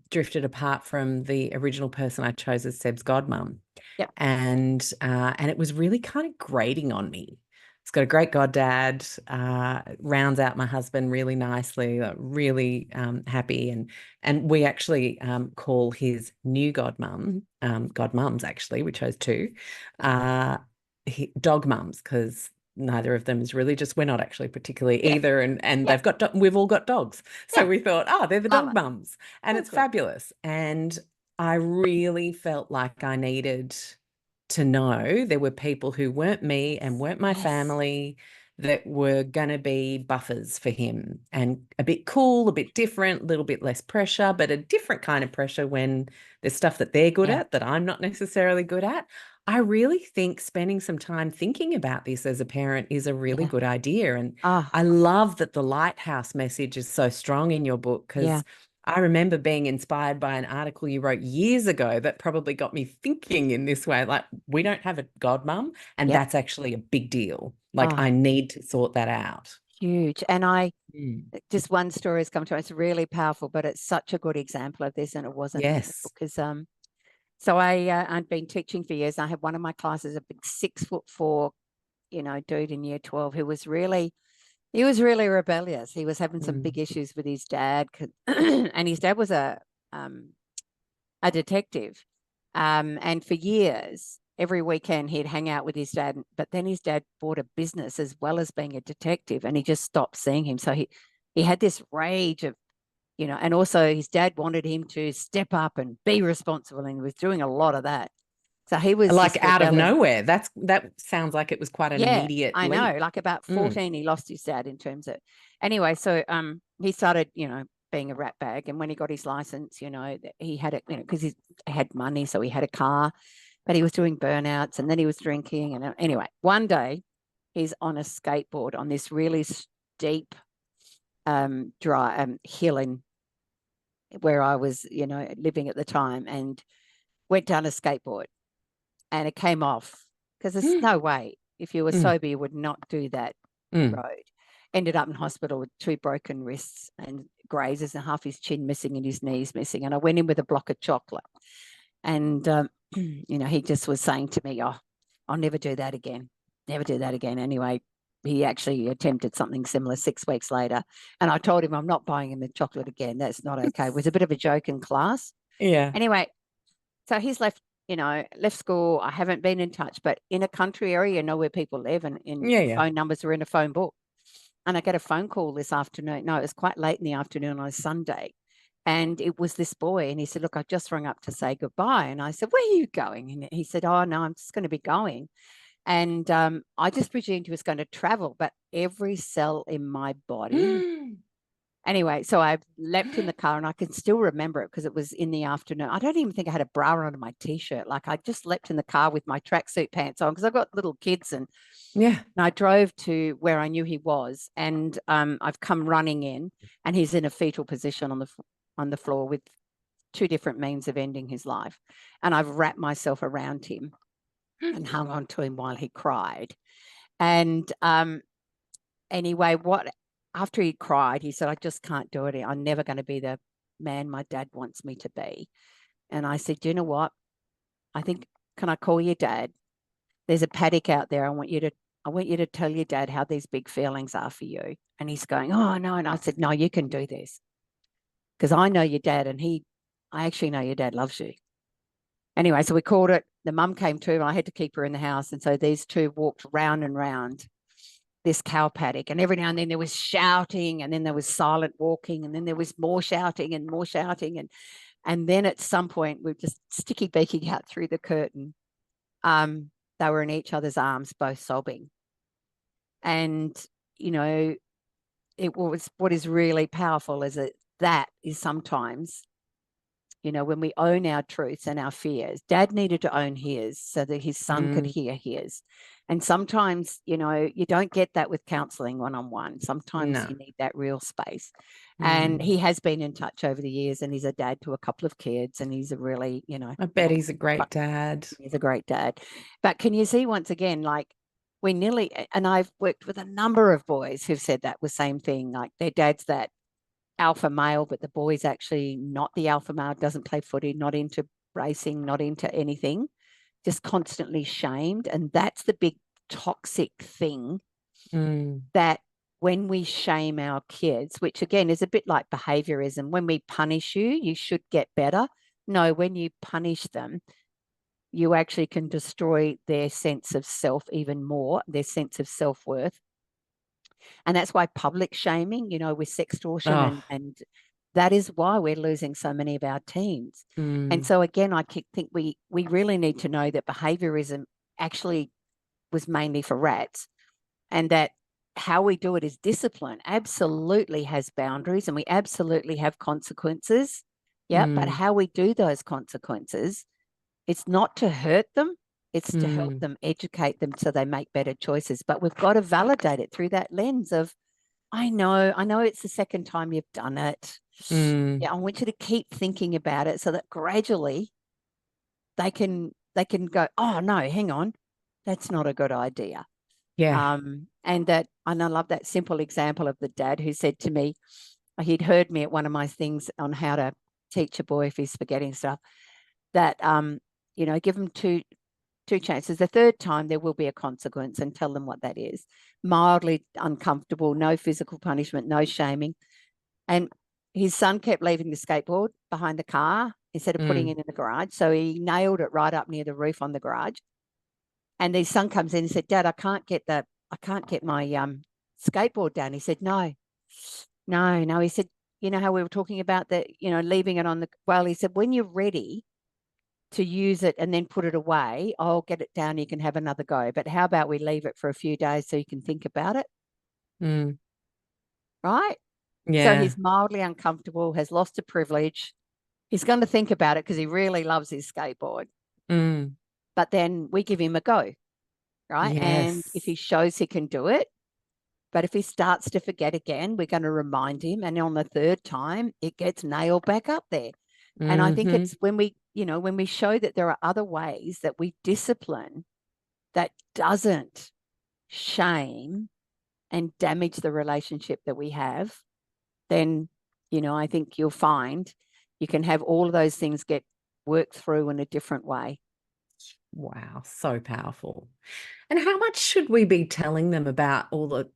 drifted apart from the original person I chose as Seb's godmum. Yep. And it was really kind of grating on me He's got a great goddad, rounds out my husband really nicely, really happy. And we actually call his new godmum, godmums actually, we chose two, dog mums, because neither of them is religious. We're not actually particularly Yeah. either. And Yeah. we've all got dogs. So Yeah. we thought, oh, they're the Love dog it. mums. And Oh, it's good. fabulous. And I really felt like I needed to know there were people who weren't me and weren't my Yes. family that were going to be buffers for him, and a bit cool, a bit different, a little bit less pressure, but a different kind of pressure when there's stuff that they're good Yeah. at that I'm not necessarily good at. I really think spending some time thinking about this as a parent is a really Yeah. good idea. And Ah, I love that the lighthouse message is so strong in your book, yeah. because I remember being inspired by an article you wrote years ago that probably got me thinking in this way. Like, we don't have a godmum, and Yep. that's actually a big deal. Like, I Ah, need to sort that out. huge. And I Mm. just one story has come to me. It's really powerful, but it's such a good example of this, and it wasn't in the Yes. book. Because so I'd been teaching for years. I had one of my classes, a big 6'4", dude in year 12 who was really he was really rebellious. He was having some Mm. big issues with his dad, and his dad was um, a detective. And for years, every weekend he'd hang out with his dad. But then his dad bought a business as well as being a detective, and he just stopped seeing him. So he had this rage of, and also his dad wanted him to step up and be responsible, and he was doing a lot of that. So he was Like, just out of rebelling. nowhere. That sounds like it was quite an Yeah, immediate I know. leap. Like about Mm. 14, he lost his dad in terms of anyway. So he started, being a rat bag. And when he got his license, he had it, because he had money, so he had a car, but he was doing burnouts and then he was drinking. And anyway, one day he's on a skateboard on this really steep dry hill in where I was, living at the time, and went down a skateboard, and it came off because there's Mm. no way if you were Mm. sober you would not do that Mm. road. Ended up in hospital with 2 broken wrists and grazes and half his chin missing and his knees missing. And I went in with a block of chocolate. And, he just was saying to me, oh, I'll never do that again. Never do that again. Anyway, he actually attempted something similar 6 weeks later. And I told him I'm not buying him a chocolate again. That's not okay. It was a bit of a joke in class. Yeah. Anyway, so he's left school. I haven't been in touch, but in a country area, where people live, and in Yeah. Yeah. phone numbers are in a phone book. And I get a phone call this afternoon. No, it was quite late in the afternoon on a Sunday. And it was this boy. And he said, look, I just rung up to say goodbye. And I said, where are you going? And he said, oh, no, I'm just going to be going. And I just presumed he was going to travel, but every cell in my body. Anyway, so I leapt in the car, and I can still remember it because it was in the afternoon. I don't even think I had a bra under my t-shirt. Like, I just leapt in the car with my tracksuit pants on because I've got little kids, and Yeah. I drove to where I knew he was, and I've come running in, and he's in a fetal position on the floor with 2 different means of ending his life, and I've wrapped myself around him and hung on to him while he cried. And anyway, after he cried, he said, I just can't do it. I'm never going to be the man my dad wants me to be. And I said, you know what? I think, can I call your dad? There's a paddock out there. I want you to tell your dad how these big feelings are for you. And he's going, oh, no. And I said, no, you can do this because I know your dad, and I actually know your dad loves you. Anyway, so we called it. The mum came too, and I had to keep her in the house. And so these two walked round and round this cow paddock. And every now and then there was shouting, and then there was silent walking, and then there was more shouting and more shouting. And then at some point, we were just sticky beaking out through the curtain. They were in each other's arms, both sobbing. And, it was what is really powerful is that is sometimes, when we own our truths and our fears. Dad needed to own his so that his son could Mm. hear his. And sometimes, you don't get that with counseling one-on-one. Sometimes No. you need that real space. And Mm. he has been in touch over the years, and he's a dad to a couple of kids, and he's a really, I bet he's a great dad. he's a great dad. But can you see once again, like and I've worked with a number of boys who've said that the same thing, like their dad's that alpha male, but the boy's actually not the alpha male, doesn't play footy, not into racing, not into anything, just constantly shamed. And that's the big toxic thing Mm. that when we shame our kids, which again is a bit like behaviorism, when we punish you, you should get better. No, when you punish them, you actually can destroy their sense of self even more, their sense of self-worth. And that's why public shaming, with sextortion Oh. and that is why we're losing so many of our teens. And Mm. so again, I think we really need to know that behaviorism actually was mainly for rats, and that how we do it is discipline absolutely has boundaries and we absolutely have consequences. Yeah. But Mm. how we do those consequences, it's not to hurt them, it's to help Mm. them, educate them so they make better choices. But we've got to validate it through that lens of, I know it's the second time you've done it. Mm. Yeah, I want you to keep thinking about it so that gradually they can go, oh no, hang on, that's not a good idea. Yeah. And I love that simple example of the dad who said to me, he'd heard me at one of my things on how to teach a boy if he's forgetting stuff, that give him two chances. The third time there will be a consequence, and tell them what that is. Mildly uncomfortable, no physical punishment, no shaming. And his son kept leaving the skateboard behind the car instead of putting Mm. it in the garage. So he nailed it right up near the roof on the garage. And his son comes in and said, Dad, I can't get my skateboard down. He said, no, no, no. He said, you know how we were talking about that, leaving it on the, well, he said, when you're ready to use it and then put it away, I'll get it down. You can have another go. But how about we leave it for a few days so you can think about it? Mm. Right. So Yeah. he's mildly uncomfortable, has lost a privilege. He's going to think about it because he really loves his skateboard. Mm. But then we give him a go. Right. And if he Yes. shows he can do it, but if he starts to forget again, we're going to remind him. And on the third time, it gets nailed back up there. And I think Mm-hmm. it's when we show that there are other ways that we discipline that doesn't shame and damage the relationship that we have, then, I think you'll find you can have all of those things get worked through in a different way. Wow, so powerful. And how much should we be telling them about all the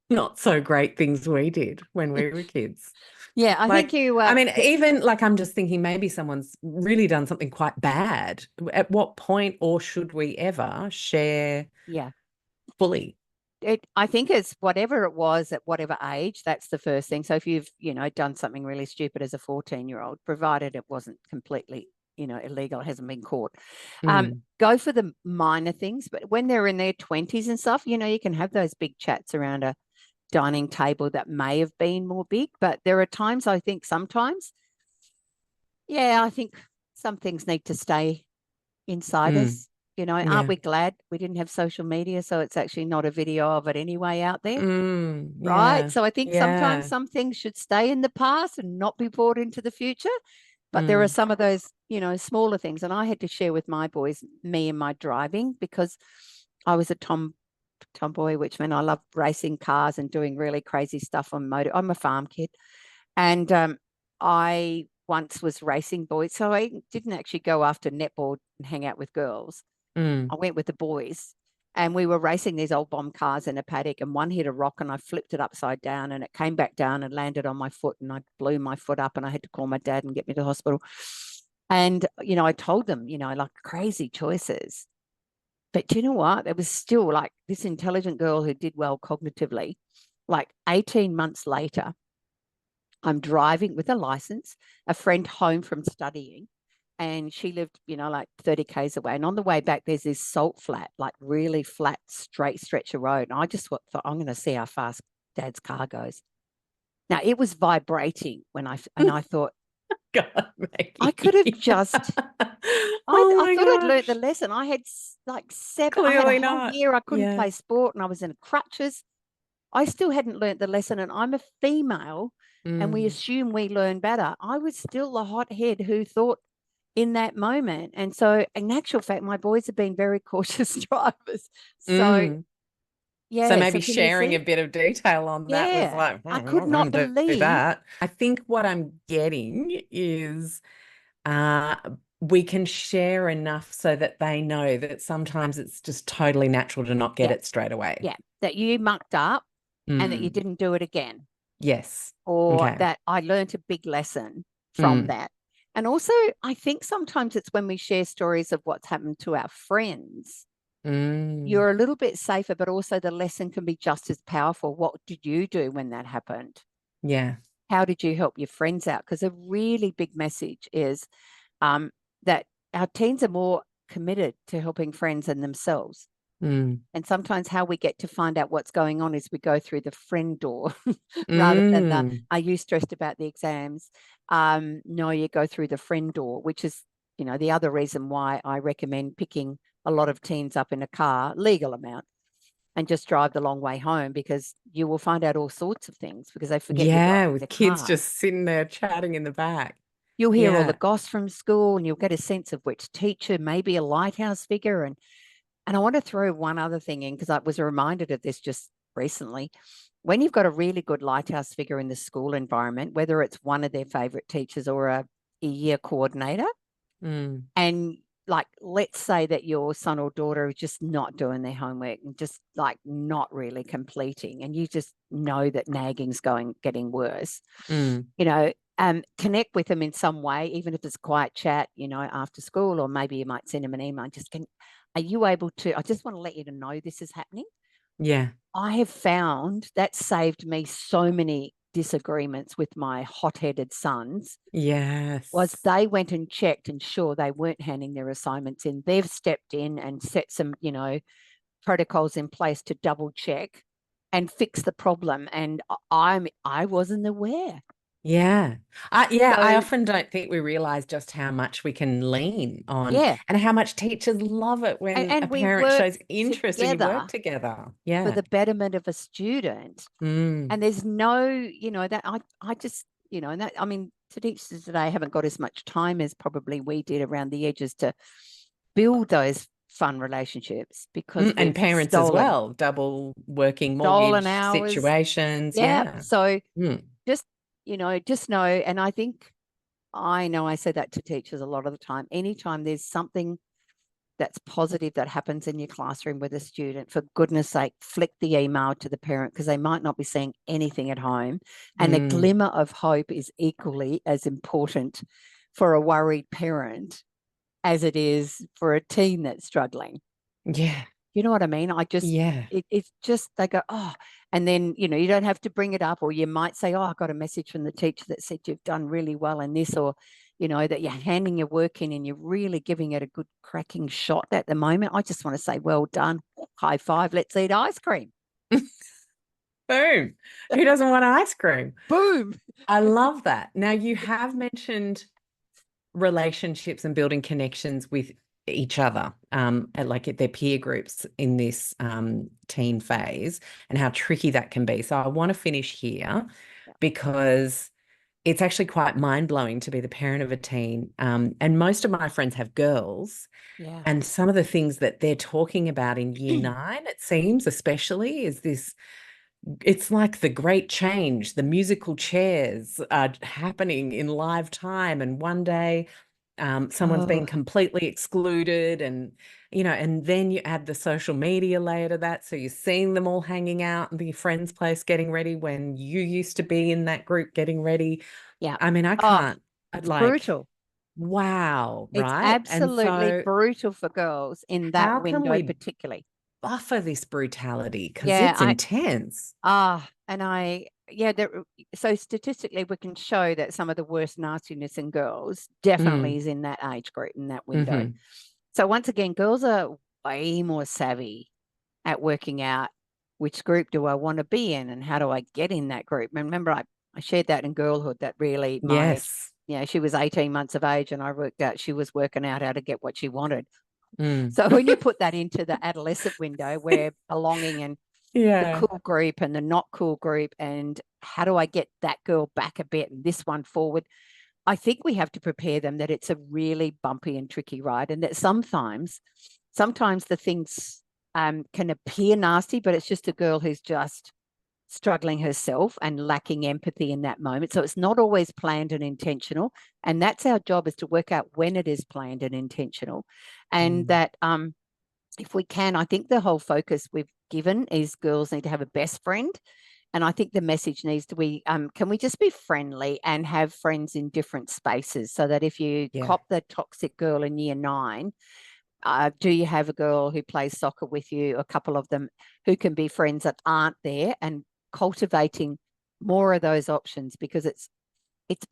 not so great things we did when we were kids? Yeah, I think Like, you, I mean, even like I'm just thinking maybe someone's really done something quite bad. At what point or should we ever share yeah, fully? I think it's whatever it was at whatever age, that's the first thing. So if you've, done something really stupid as a 14-year-old, provided it wasn't completely, illegal, hasn't been caught, Mm. go for the minor things. But when they're in their 20s and stuff, you can have those big chats around a dining table that may have been more big. But there are times, I think sometimes, yeah, I think some things need to stay inside Mm. us. Aren't Yeah. we glad we didn't have social media? So it's actually not a video of it anyway out there. Mm. Right. Yeah. So I think sometimes Yeah. some things should stay in the past and not be brought into the future. But there are Mm. some of those, smaller things. And I had to share with my boys, me and my driving, because I was a tomboy, which meant I loved racing cars and doing really crazy stuff on motor. I'm a farm kid. And I once was racing boys. So I didn't actually go after netball and hang out with girls. Mm. I went with the boys, and we were racing these old bomb cars in a paddock, and one hit a rock and I flipped it upside down and it came back down and landed on my foot, and I blew my foot up and I had to call my dad and get me to the hospital. And, I told them, like crazy choices. But do you know what? There was still like this intelligent girl who did well cognitively. Like 18 months later, I'm driving with a license, a friend home from studying, and she lived, like 30 Ks away. And on the way back, there's this salt flat, like really flat, straight stretch of road. And I just thought, I'm going to see how fast Dad's car goes. Now it was vibrating and I thought, God, I could have Maggie. just, Oh I my thought I'd learnt the gosh. lesson. I had like I had a Clearly whole not. year I couldn't Yeah. play sport and I was in crutches. I still hadn't learnt the lesson, and I'm a female, and we Mm. assume we learn better. I was still the hothead who thought in that moment. And so, in actual fact, my boys have been very cautious drivers. So, Mm. So yeah. So, maybe can you sharing a see? bit of detail on that was Yeah. like, I I'm could not not going to do believe. that. I think what I'm getting is uh, we can share enough so that they know that sometimes it's just totally natural to not get Yeah. it straight away. Yeah. That you mucked up and that you Mm. didn't do it again, Yes. or Okay. that I learned a big lesson from Mm. that. And also, I think sometimes it's when we share stories of what's happened to our friends, Mm. you're a little bit safer, but also the lesson can be just as powerful. What did you do when that happened? Yeah. How did you help your friends out? Because a really big message is um, that our teens are more committed to helping friends and themselves. Mm. And sometimes how we get to find out what's going on is we go through the friend door rather than the, Mm. are you stressed about the exams? No, you go through the friend door, which is, the other reason why I recommend picking a lot of teens up in a car, legal amount, and just drive the long way home, because you will find out all sorts of things because they forget you're Yeah, driving the with kids car. just sitting there chatting in the back. You'll hear all the Yeah. goss from school and you'll get a sense of which teacher, maybe a lighthouse figure. And I want to throw one other thing in because I was reminded of this just recently. When you've got a really good lighthouse figure in the school environment, whether it's one of their favorite teachers or a year coordinator, Mm. and like, let's say that your son or daughter is just not doing their homework and just like not really completing, and you just know that nagging's getting worse, Mm. connect with them in some way, even if it's a quiet chat, after school, or maybe you might send them an email. Are you able to? I just want to let you to know this is happening. Yeah. I have found that saved me so many disagreements with my hot-headed sons. Was Yes. they went and checked and sure they weren't handing their assignments in. They've stepped in and set some, protocols in place to double check and fix the problem. And I wasn't aware. Yeah. I So often don't think we realize just how much we can lean on yeah, and how much teachers love it when a and we parent work shows interest and you work together together. for Yeah. the betterment of a student. Mm. And there's no, that I just, and that, I mean, teachers today haven't got as much time as probably we did around the edges to build those fun relationships, because And we've parents as well, double working stolen mortgage hours. situations. Yeah. Yeah. So Mm. just, just know. And I know I say that to teachers a lot of the time. Anytime there's something that's positive that happens in your classroom with a student, for goodness sake, flick the email to the parent, because they might not be seeing anything at home. And a Mm. glimmer of hope is equally as important for a worried parent as it is for a teen that's struggling. Yeah. You know what I mean? Yeah. It's just, they go, oh, and then, you don't have to bring it up, or you might say, oh, I got a message from the teacher that said you've done really well in this, or, that you're handing your work in and you're really giving it a good cracking shot at the moment. I just want to say, well done, high five, let's eat ice cream. Boom. Who doesn't want ice cream? Boom. I love that. Now, you have mentioned relationships and building connections with each other, like at their peer groups in this teen phase, and how tricky that can be. So I want to finish here because it's actually quite mind-blowing to be the parent of a teen. And most of my friends have girls, Yeah. and some of the things that they're talking about in year nine, it seems, especially, is this, it's like the great change. The musical chairs are happening in live time, and one day someone's Oh, been completely excluded, and and then you add the social media layer to that, so you're seeing them all hanging out in your friend's place getting ready when you used to be in that group getting ready. yeah. I mean, I Oh, can't. I'd it's like, brutal. wow, It's right? And absolutely so brutal for girls in that how can window, we particularly. buffer this brutality, because Yeah, it's intense? yeah, so statistically, we can show that some of the worst nastiness in girls definitely Mm, is in that age group, in that window. hmm. So once again, girls are way more savvy at working out which group do I want to be in and how do I get in that group. And remember, I shared that in girlhood, that really Yes. she was 18 months of age and I worked out she was working out how to get what she wanted. Mm. So when you put that into the adolescent window, where belonging and the Yeah. cool group and the not cool group, and how do I get that girl back a bit and this one forward, I think we have to prepare them that it's a really bumpy and tricky ride, and that sometimes the things can appear nasty, but it's just a girl who's just struggling herself and lacking empathy in that moment. So it's not always planned and intentional. And that's our job, is to work out when it is planned and intentional. And Mm. that if we can, I think the whole focus we've given is girls need to have a best friend. And I think the message needs to be, can we just be friendly and have friends in different spaces, so that if you Yeah, cop the toxic girl in year 9, do you have a girl who plays soccer with you, a couple of them who can be friends that aren't there, and cultivating more of those options, because it's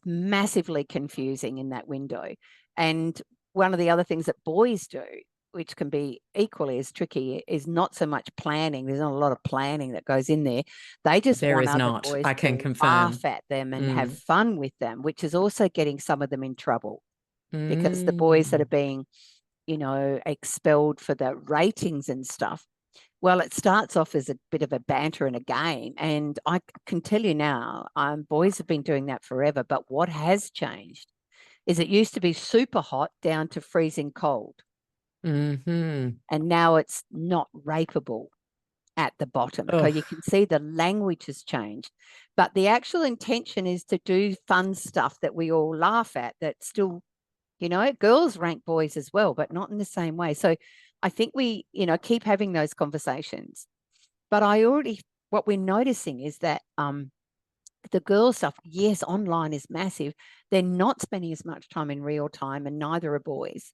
massively confusing in that window. And one of the other things that boys do, which can be equally as tricky, is not so much planning. There's not a lot of planning that goes in there. They just there want is other not. boys I can to laugh confirm. at them and have Mm. fun with them, which is also getting some of them in trouble, because the boys that are Mm. being, expelled for the ratings and stuff, well, it starts off as a bit of a banter and a game. And I can tell you now, boys have been doing that forever. But what has changed is it used to be super hot down to freezing cold. Hmm. And now it's not rapeable at the bottom. Oh, Because you can see the language has changed. But the actual intention is to do fun stuff that we all laugh at, that still, girls rank boys as well, but not in the same way. So I think we, keep having those conversations. But what we're noticing is that the girl stuff, yes, online is massive. They're not spending as much time in real time, and neither are boys.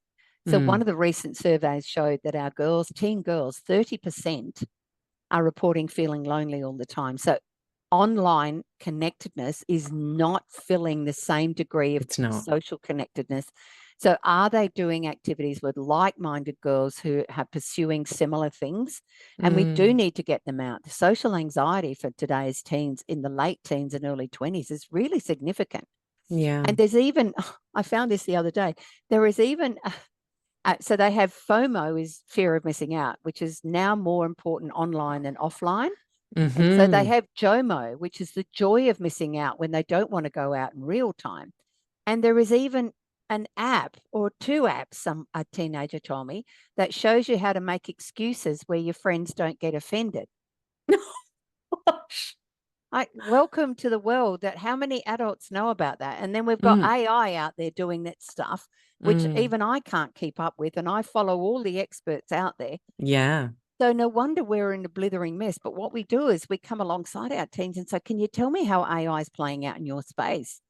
So one mm. of the recent surveys showed that our girls, teen girls, 30% are reporting feeling lonely all the time. So online connectedness is not filling the same degree of It's not. social connectedness. So are they doing activities with like-minded girls who are pursuing similar things? And we do Mm. need to get them out. The social anxiety for today's teens in the late teens and early 20s is really significant. Yeah. And there's even, I found this the other day, there is even, so they have FOMO, is fear of missing out, which is now more important online than offline. And so they Hmm. have JOMO, which is the joy of missing out when they don't want to go out in real time. And there is even an app, or two apps, a teenager told me, that shows you how to make excuses where your friends don't get offended. Welcome to the world. That how many adults know about that? And then we've got Mm. AI out there doing that stuff, which Mm. even I can't keep up with. And I follow all the experts out there. Yeah. So no wonder we're in a blithering mess. But what we do is we come alongside our teens and say, can you tell me how AI is playing out in your space?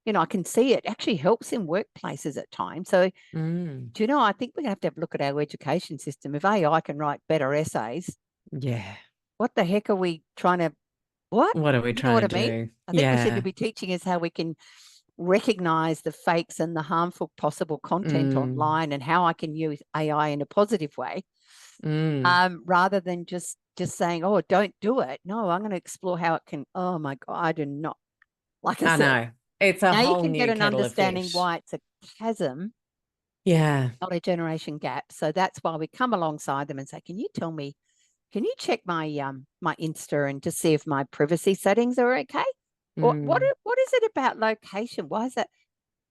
I can see it actually helps in workplaces at times. So, Mm. do you know, I think we're going to have a look at our education system. If AI can write better essays, Yeah. what the heck are we trying to, what? What are we You know what trying I to mean? do? I think we should Yeah. be teaching us how we can recognize the fakes and the harmful possible content Mm. online, and how I can use AI in a positive way, Mm. rather than just saying, oh, don't do it. No, I'm going to explore how it can. Oh my God, I do not. Like I I said, know. It's a now you whole can get new an kettle of understanding fish. why it's a chasm, Yeah. not a generation gap. So that's why we come alongside them and say, can you tell me, can you check my Insta and just see if my privacy settings are okay? Or Mm. what is it about location? Why is that?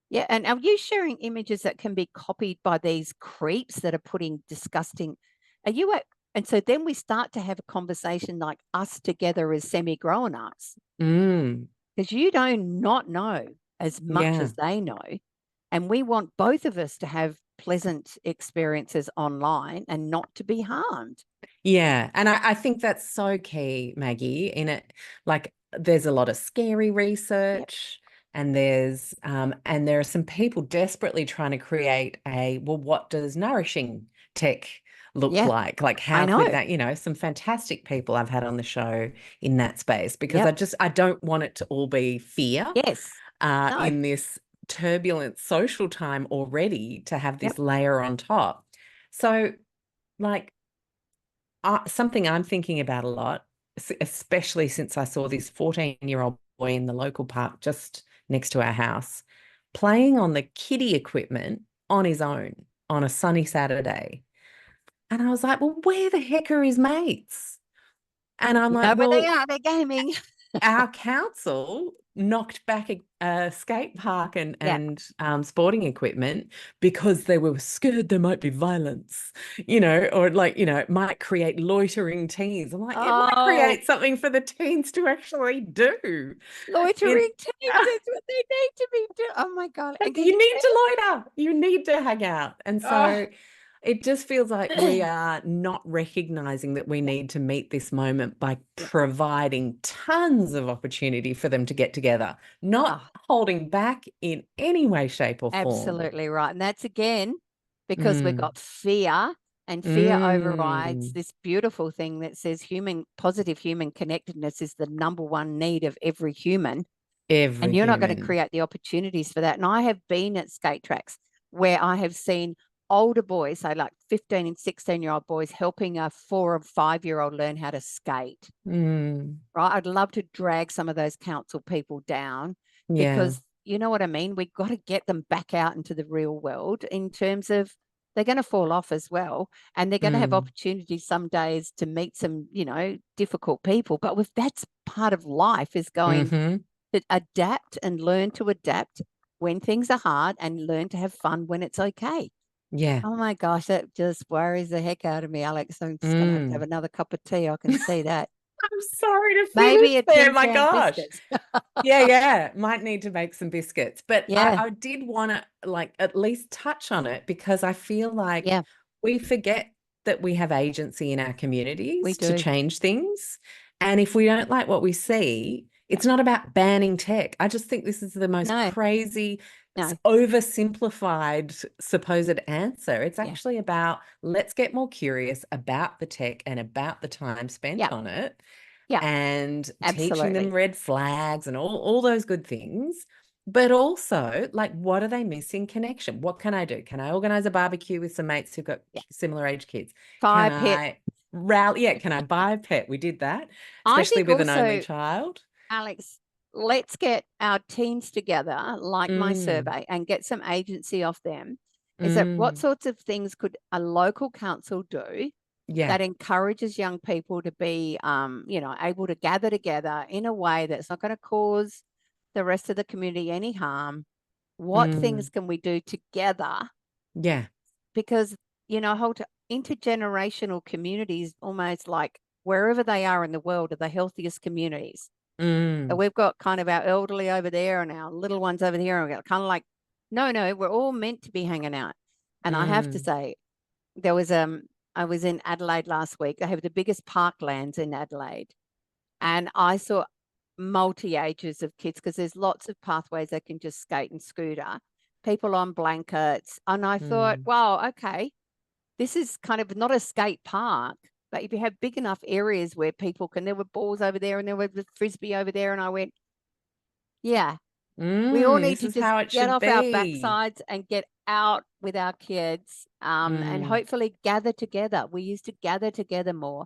Yeah, and are you sharing images that can be copied by these creeps that are putting disgusting? Are you at? And so then we start to have a conversation like us together as semi-grown ups, Mm. because you do not know as much Yeah. as they know. And we want both of us to have pleasant experiences online and not to be harmed. Yeah. And I think that's so key, Maggie, in it. Like there's a lot of scary Yep. research and there are some people desperately trying to create well, what does nourishing tech look Yeah, like? Like I how could know. that, some fantastic people I've had on the show in that space, because Yep. I don't want it to all be fear Yes. No. in this turbulent social time already, to have Yep. this layer on top. So like something I'm thinking about a lot, especially since I saw this 14-year-old boy in the local park just next to our house, playing on the kiddie equipment on his own on a sunny Saturday. And I was like, well, where the heck are his mates? And I'm You know like, where they well, are. They're gaming. our council knocked back a skate park and Yeah. sporting equipment because they were scared there might be violence, or like, it might create loitering teens. I'm like, it might Oh, create something for the teens to actually do. In loitering teens, that's what they need to be doing. Oh my God. And can You you need see? to loiter. You need to hang out. And Oh. so it just feels like we are not recognizing that we need to meet this moment by Yeah. providing tons of opportunity for them to get together, not Oh, holding back in any way, shape, or form. absolutely right. And that's again because we've Mm, got fear, and fear overrides mm, this beautiful thing that says positive human connectedness is the number one need of every human. And every you're not going to human. create the opportunities for that. And I have been at skate tracks where I have seen older boys, so like 15 and 16-year-old boys, helping a 4 or 5-year-old learn how to skate. Mm, Right. I'd love to drag some of those council people down yeah. because you know what I mean? We've got to get them back out into the real world in terms of they're going to fall off as well. And they're going to have Mm, opportunities some days to meet some, difficult people. But with that's part of life is going mm-hmm. to adapt and learn to adapt when things are hard and learn to have fun when it's okay. Yeah. Oh my gosh, that just worries the heck out of me, Alex. I'm just going to have Mm. another cup of tea. I can see that. I'm sorry to finish Maybe a there. Tin My Can gosh. biscuit. Yeah, yeah. Might need to make some biscuits. But I, Yeah, I did want to like at least touch on it because I feel like yeah, we forget that we have agency in our we communities to do. change things. And if we don't like what we see, Yeah. it's not about banning tech. I just think this is the most No, crazy, no. oversimplified supposed answer. It's Yeah, actually about let's get more curious about the tech and about the time spent yeah, on it yeah, and teaching them absolutely. red flags and all those good things. But also, like, what are they missing? Connection. What can I do? Can I organize a barbecue with some mates who've got Yeah. similar age kids? Can Five pet. I rally? Yeah, can I buy a pet? We did that, I especially think with an only also, child. Alex, let's get our teams together, like my Mm, survey, and get some agency off them. Is that what mm, sorts of things could a local council do yeah. that encourages young people to be, able to gather together in a way that's not going to cause the rest of the community any harm? What things Mm, can we do together? yeah. Because, whole intergenerational communities, almost like wherever they are in the world, are the healthiest communities. So Mm, we've got kind of our elderly over there and our little ones over here. And we've got kind of like, no, we're all meant to be hanging out. And I have to mm, say, there was I was in Adelaide last week. They have the biggest parklands in Adelaide. And I saw multi ages of kids because there's lots of pathways they can just skate and scooter, people on blankets. And I thought, mm, wow, okay, this is kind of not a skate park, but if you have big enough areas where people can, there were balls over there and there was the frisbee over there. And I went, yeah, we all need this to is just how it get should off our be. backsides and get out with our kids, and Mm, hopefully gather together. We used to gather together more.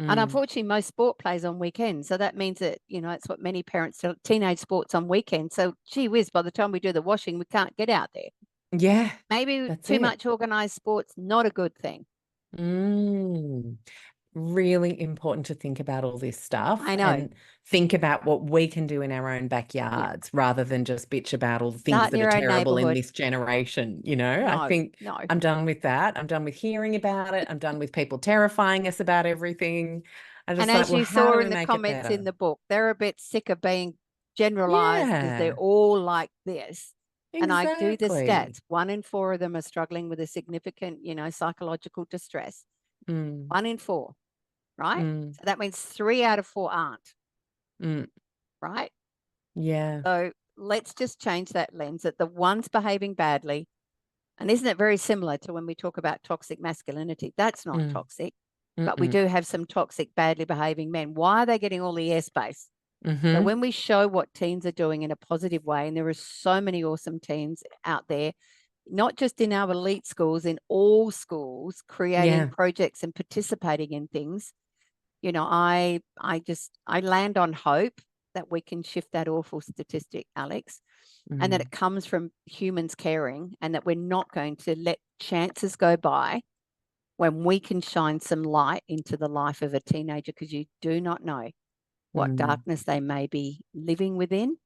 And mm, unfortunately, most sport plays on weekends. So that means that, it's what many parents do, teenage sports on weekends. So, gee whiz, by the time we do the washing, we can't get out there. yeah, Maybe that's too it. much organized sports, not a good thing. Mm. Really important to think about all this stuff I know. and think about what we can do in our own Yeah. backyards rather than just bitch about all the things Start in that are your own terrible in neighborhood. this generation. I No, think no. I'm done with that. I'm done with hearing about it. I'm done with people terrifying us about everything. I'm And just like, as well, you how do saw we in the make it comments in better? the book, they're a bit sick of being generalized as they're Yeah, all like this. And I do the exactly. stats. 1 in 4 of them are struggling with a significant, psychological distress. Mm, 1 in 4, right? mm, So that means 3 out of 4 aren't, mm, right? yeah. So let's just change that lens that the ones behaving badly, and isn't it very similar to when we talk about toxic masculinity? That's not Mm, toxic, but we mm-mm, do have some toxic, badly behaving men. Why are they getting all the airspace? So mm-hmm. when we show what teens are doing in a positive way, and there are so many awesome teens out there, not just in our elite schools, in all schools, creating Yeah. projects and participating in things, I land on hope that we can shift that awful statistic, Alex, and that Mm, it comes from humans caring, and that we're not going to let chances go by when we can shine some light into the life of a teenager, because you do not know what darkness they may be living within,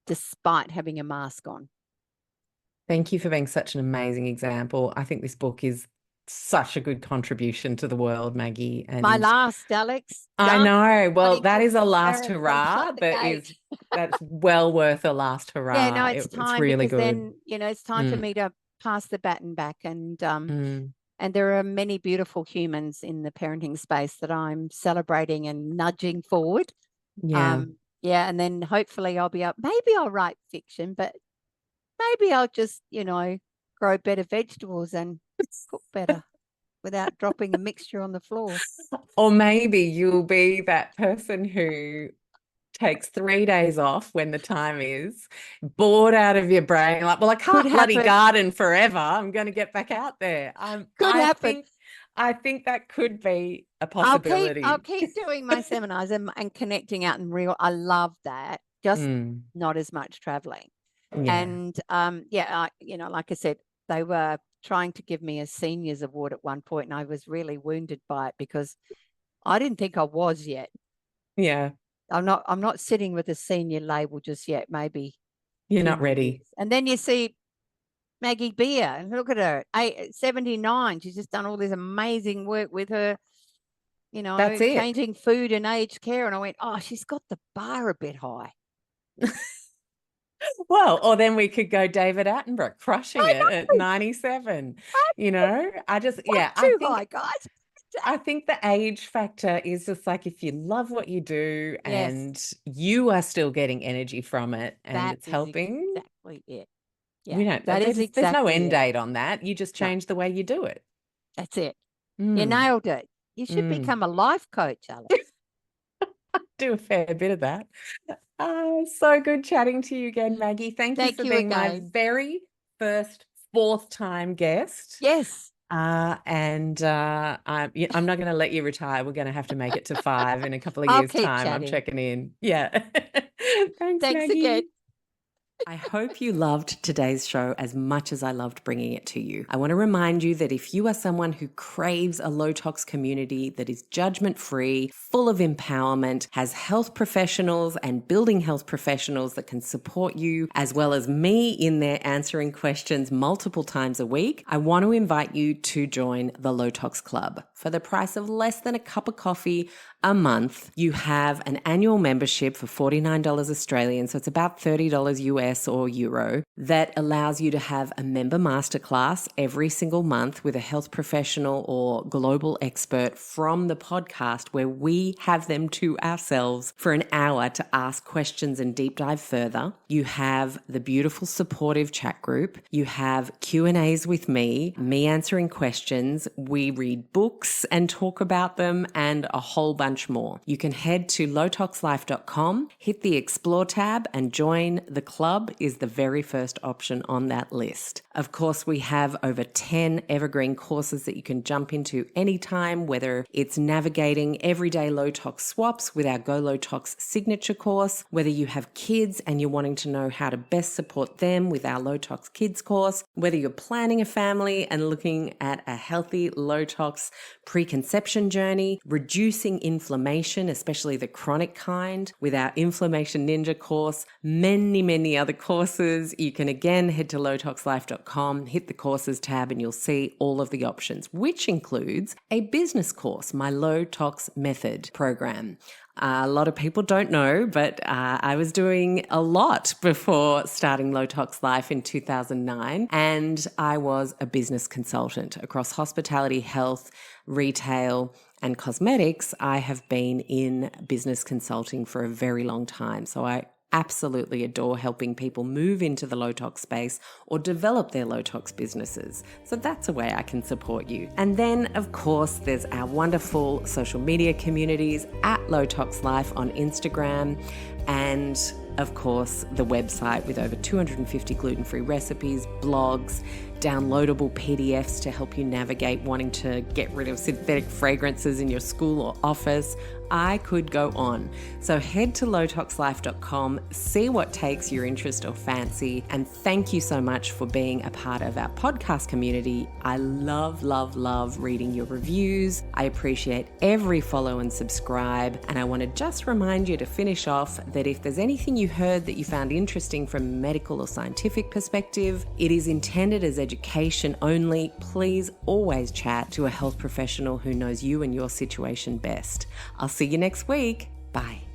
despite having a mask on. Thank you for being such an amazing example. I think this book is such a good contribution to the world, Maggie. And My last, Alex. I know. Well, that is a last Parents, don't hurrah. shut the gate. That's well worth a last hurrah. Yeah, no, it's It's time, really because good. then, it's time for me to pass the baton back. And Mm. and there are many beautiful humans in the parenting space that I'm celebrating and nudging forward. Yeah. Yeah, and then hopefully maybe I'll write fiction, but maybe I'll just, grow better vegetables and cook better without dropping a mixture on the floor. Or maybe you'll be that person who takes 3 days off when the time is, bored out of your brain, like, well, I can't bloody garden forever. I'm going to get back out there. Could happen. I think that could be a possibility. I'll keep doing my seminars and connecting out in real. I love that. Just not as much traveling. Yeah. And like I said, they were trying to give me a seniors award at one point, and I was really wounded by it because I didn't think I was yet. Yeah. I'm not sitting with a senior label just yet. Maybe you're not ready. Years. And then you see Maggie Beer, and look at her, 79. She's just done all this amazing work with her, That's it. changing food and aged care. And I went, oh, she's got the bar a bit high. Well, or then we could go David Attenborough crushing it at 97. I just, high, guys. I think the age factor is just like, if you love what you do and you are still getting energy from it and it's helping. Exactly it. Yeah, there's no end date on that. You just change the way you do it. That's it. You nailed it. You should become a life coach, Alex. I do a fair bit of that. So good chatting to you again, Maggie. Thank you for being my very first fourth-time guest. Yes. I'm not going to let you retire. We're going to have to make it to 5 in a couple of years' time. Chatting. I'm checking in. Yeah. Thanks Maggie. Again. I hope you loved today's show as much as I loved bringing it to you. I want to remind you that if you are someone who craves a low tox community that is judgment-free, full of empowerment, has health professionals and building health professionals that can support you, as well as me in there answering questions multiple times a week, I want to invite you to join the Low Tox Club. For the price of less than a cup of coffee a month, you have an annual membership for $49 Australian, so it's about $30 US or Euro, that allows you to have a member masterclass every single month with a health professional or global expert from the podcast, where we have them to ourselves for an hour to ask questions and deep dive further. You have the beautiful supportive chat group. You have Q&As with me answering questions. We read books and talk about them, and a whole bunch more. You can head to lowtoxlife.com, hit the explore tab, and join the club is the very first option on that list. Of course, we have over 10 evergreen courses that you can jump into anytime, whether it's navigating everyday low tox swaps with our Go Low Tox signature course, whether you have kids and you're wanting to know how to best support them with our Low Tox Kids course, whether you're planning a family and looking at a healthy low tox preconception journey, reducing inflammation, especially the chronic kind, with our Inflammation Ninja course, many other courses. You can again head to lowtoxlife.com, hit the courses tab, and you'll see all of the options, which includes a business course, my Low Tox Method program. A lot of people don't know, but I was doing a lot before starting Low Tox Life in 2009, and I was a business consultant across hospitality, health, retail, and cosmetics. I have been in business consulting for a very long time, so I absolutely adore helping people move into the low tox space or develop their low tox businesses. So that's a way I can support you. And then, of course, there's our wonderful social media communities at Low Tox Life on Instagram, and of course, the website with over 250 gluten-free recipes, blogs, downloadable PDFs to help you navigate wanting to get rid of synthetic fragrances in your school or office. I could go on. So head to lowtoxlife.com, see what takes your interest or fancy, and thank you so much for being a part of our podcast community. I love, love, love reading your reviews. I appreciate every follow and subscribe, and I want to just remind you to finish off that if there's anything you heard that you found interesting from a medical or scientific perspective, it is intended as education only. Please always chat to a health professional who knows you and your situation best. I'll see you next week. Bye.